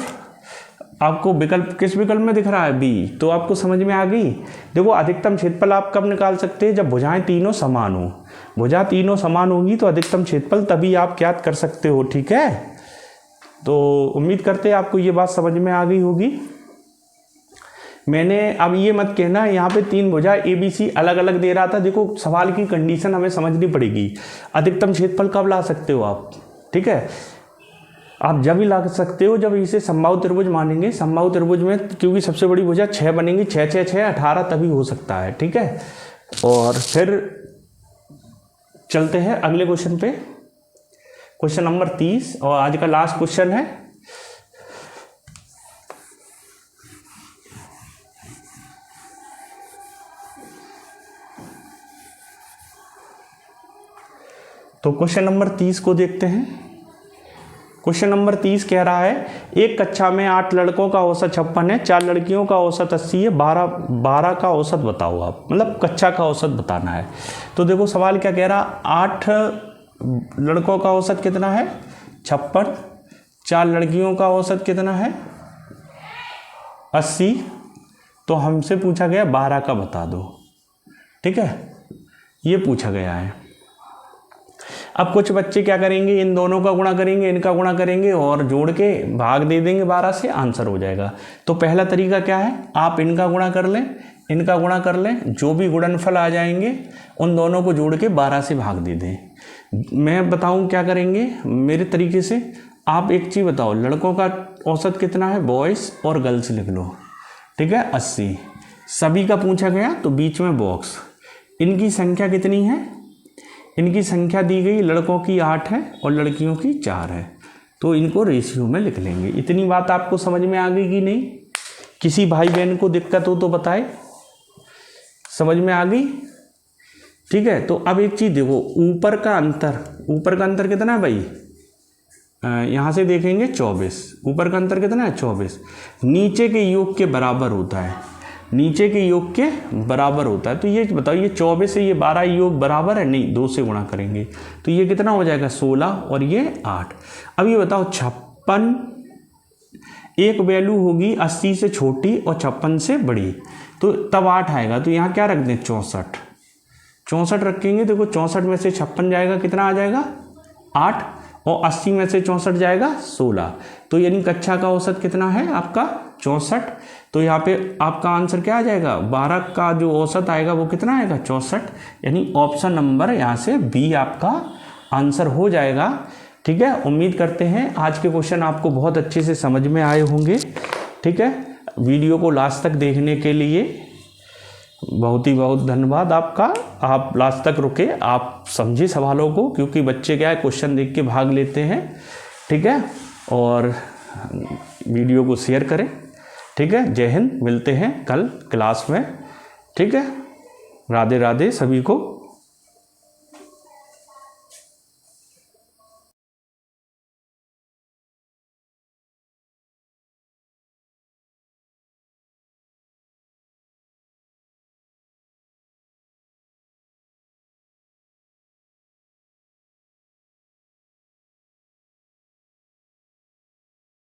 आपको विकल्प किस विकल्प में दिख रहा है बी, तो आपको समझ में आ गई। देखो अधिकतम क्षेत्रफल आप कब निकाल सकते हैं, जब भुजाएं तीनों समान हो, भुजा तीनों समान होगी तो अधिकतम क्षेत्रफल तभी आप ज्ञात कर सकते हो। ठीक है, तो उम्मीद करते हैं आपको ये बात समझ में आ गई होगी। मैंने अब ये मत कहना यहाँ पे 3 भुजा ABC अलग अलग दे रहा था, देखो सवाल की कंडीशन हमें समझनी पड़ेगी। अधिकतम क्षेत्रफल कब ला सकते हो आप, ठीक है, आप जब ही ला सकते हो जब इसे समबाहु त्रिभुज मानेंगे। समबाहु त्रिभुज में क्योंकि सबसे बड़ी भुजा 6 बनेंगी, 6 6 6 18 तभी हो सकता है। ठीक है, और फिर चलते हैं अगले क्वेश्चन पे, क्वेश्चन नंबर 30 और आज का लास्ट क्वेश्चन है। तो क्वेश्चन नंबर 30 को देखते हैं। क्वेश्चन नंबर 30 कह रहा है एक कक्षा में 8 लड़कों का औसत 56 है, 4 लड़कियों का औसत 80 है, 12 का औसत बताओ आप, मतलब कक्षा का औसत बताना है। तो देखो सवाल क्या कह रहा, 8 लड़कों का औसत कितना है 56, 4 लड़कियों का औसत कितना है 80, तो हमसे पूछा गया 12 का बता दो। ठीक है, ये पूछा गया है। अब कुछ बच्चे क्या करेंगे, इन दोनों का गुणा करेंगे, इनका गुणा करेंगे और जोड़ के भाग दे देंगे 12 से, आंसर हो जाएगा। तो पहला तरीका क्या है, आप इनका गुणा कर लें, इनका गुणा कर लें, जो भी गुणनफल आ जाएंगे उन दोनों को जोड़ के 12 से भाग दे दें। मैं बताऊं क्या करेंगे मेरे तरीके से। आप एक चीज़ बताओ, लड़कों का औसत कितना है, बॉयज़ और गर्ल्स लिख लो। ठीक है, 80 सभी का पूछा गया तो बीच में बॉक्स। इनकी संख्या कितनी है, इनकी संख्या दी गई, लड़कों की 8 है और लड़कियों की 4 है, तो इनको रेशियो में लिख लेंगे। इतनी बात आपको समझ में आ गई कि नहीं? किसी भाई बहन को दिक्कत हो तो बताए, समझ में आ गई? ठीक है, तो अब एक चीज़ देखो, ऊपर का अंतर कितना है भाई, यहाँ से देखेंगे 24, ऊपर का अंतर कितना है 24, नीचे के योग के बराबर होता है, नीचे के योग के बराबर होता है। तो ये बताओ, ये 24 से ये 12 योग बराबर है, नहीं, 2 से गुणा करेंगे तो ये कितना हो जाएगा 16 और ये 8। अब ये बताओ 56, एक वैल्यू होगी 80 से छोटी और 56 से बड़ी, तो तब 8 आएगा। तो यहाँ क्या रख दें 64 रखेंगे। देखो 64 में से 56 जाएगा, कितना आ जाएगा 8, और 80 में से 64 जाएगा 16, तो यानी कक्षा का औसत कितना है आपका 64। तो यहाँ पे आपका आंसर क्या आ जाएगा, 12 का जो औसत आएगा वो कितना आएगा 64, यानी ऑप्शन नंबर यहाँ से बी आपका आंसर हो जाएगा। ठीक है, उम्मीद करते हैं आज के क्वेश्चन आपको बहुत अच्छे से समझ में आए होंगे। ठीक है, वीडियो को लास्ट तक देखने के लिए बहुत ही बहुत धन्यवाद आपका। आप लास्ट तक रुके, आप समझे सवालों को, क्योंकि बच्चे क्या है क्वेश्चन देख के भाग लेते हैं। ठीक है, और वीडियो को शेयर करें। ठीक है, जय हिंद, मिलते हैं कल क्लास में। ठीक है, राधे राधे सभी को।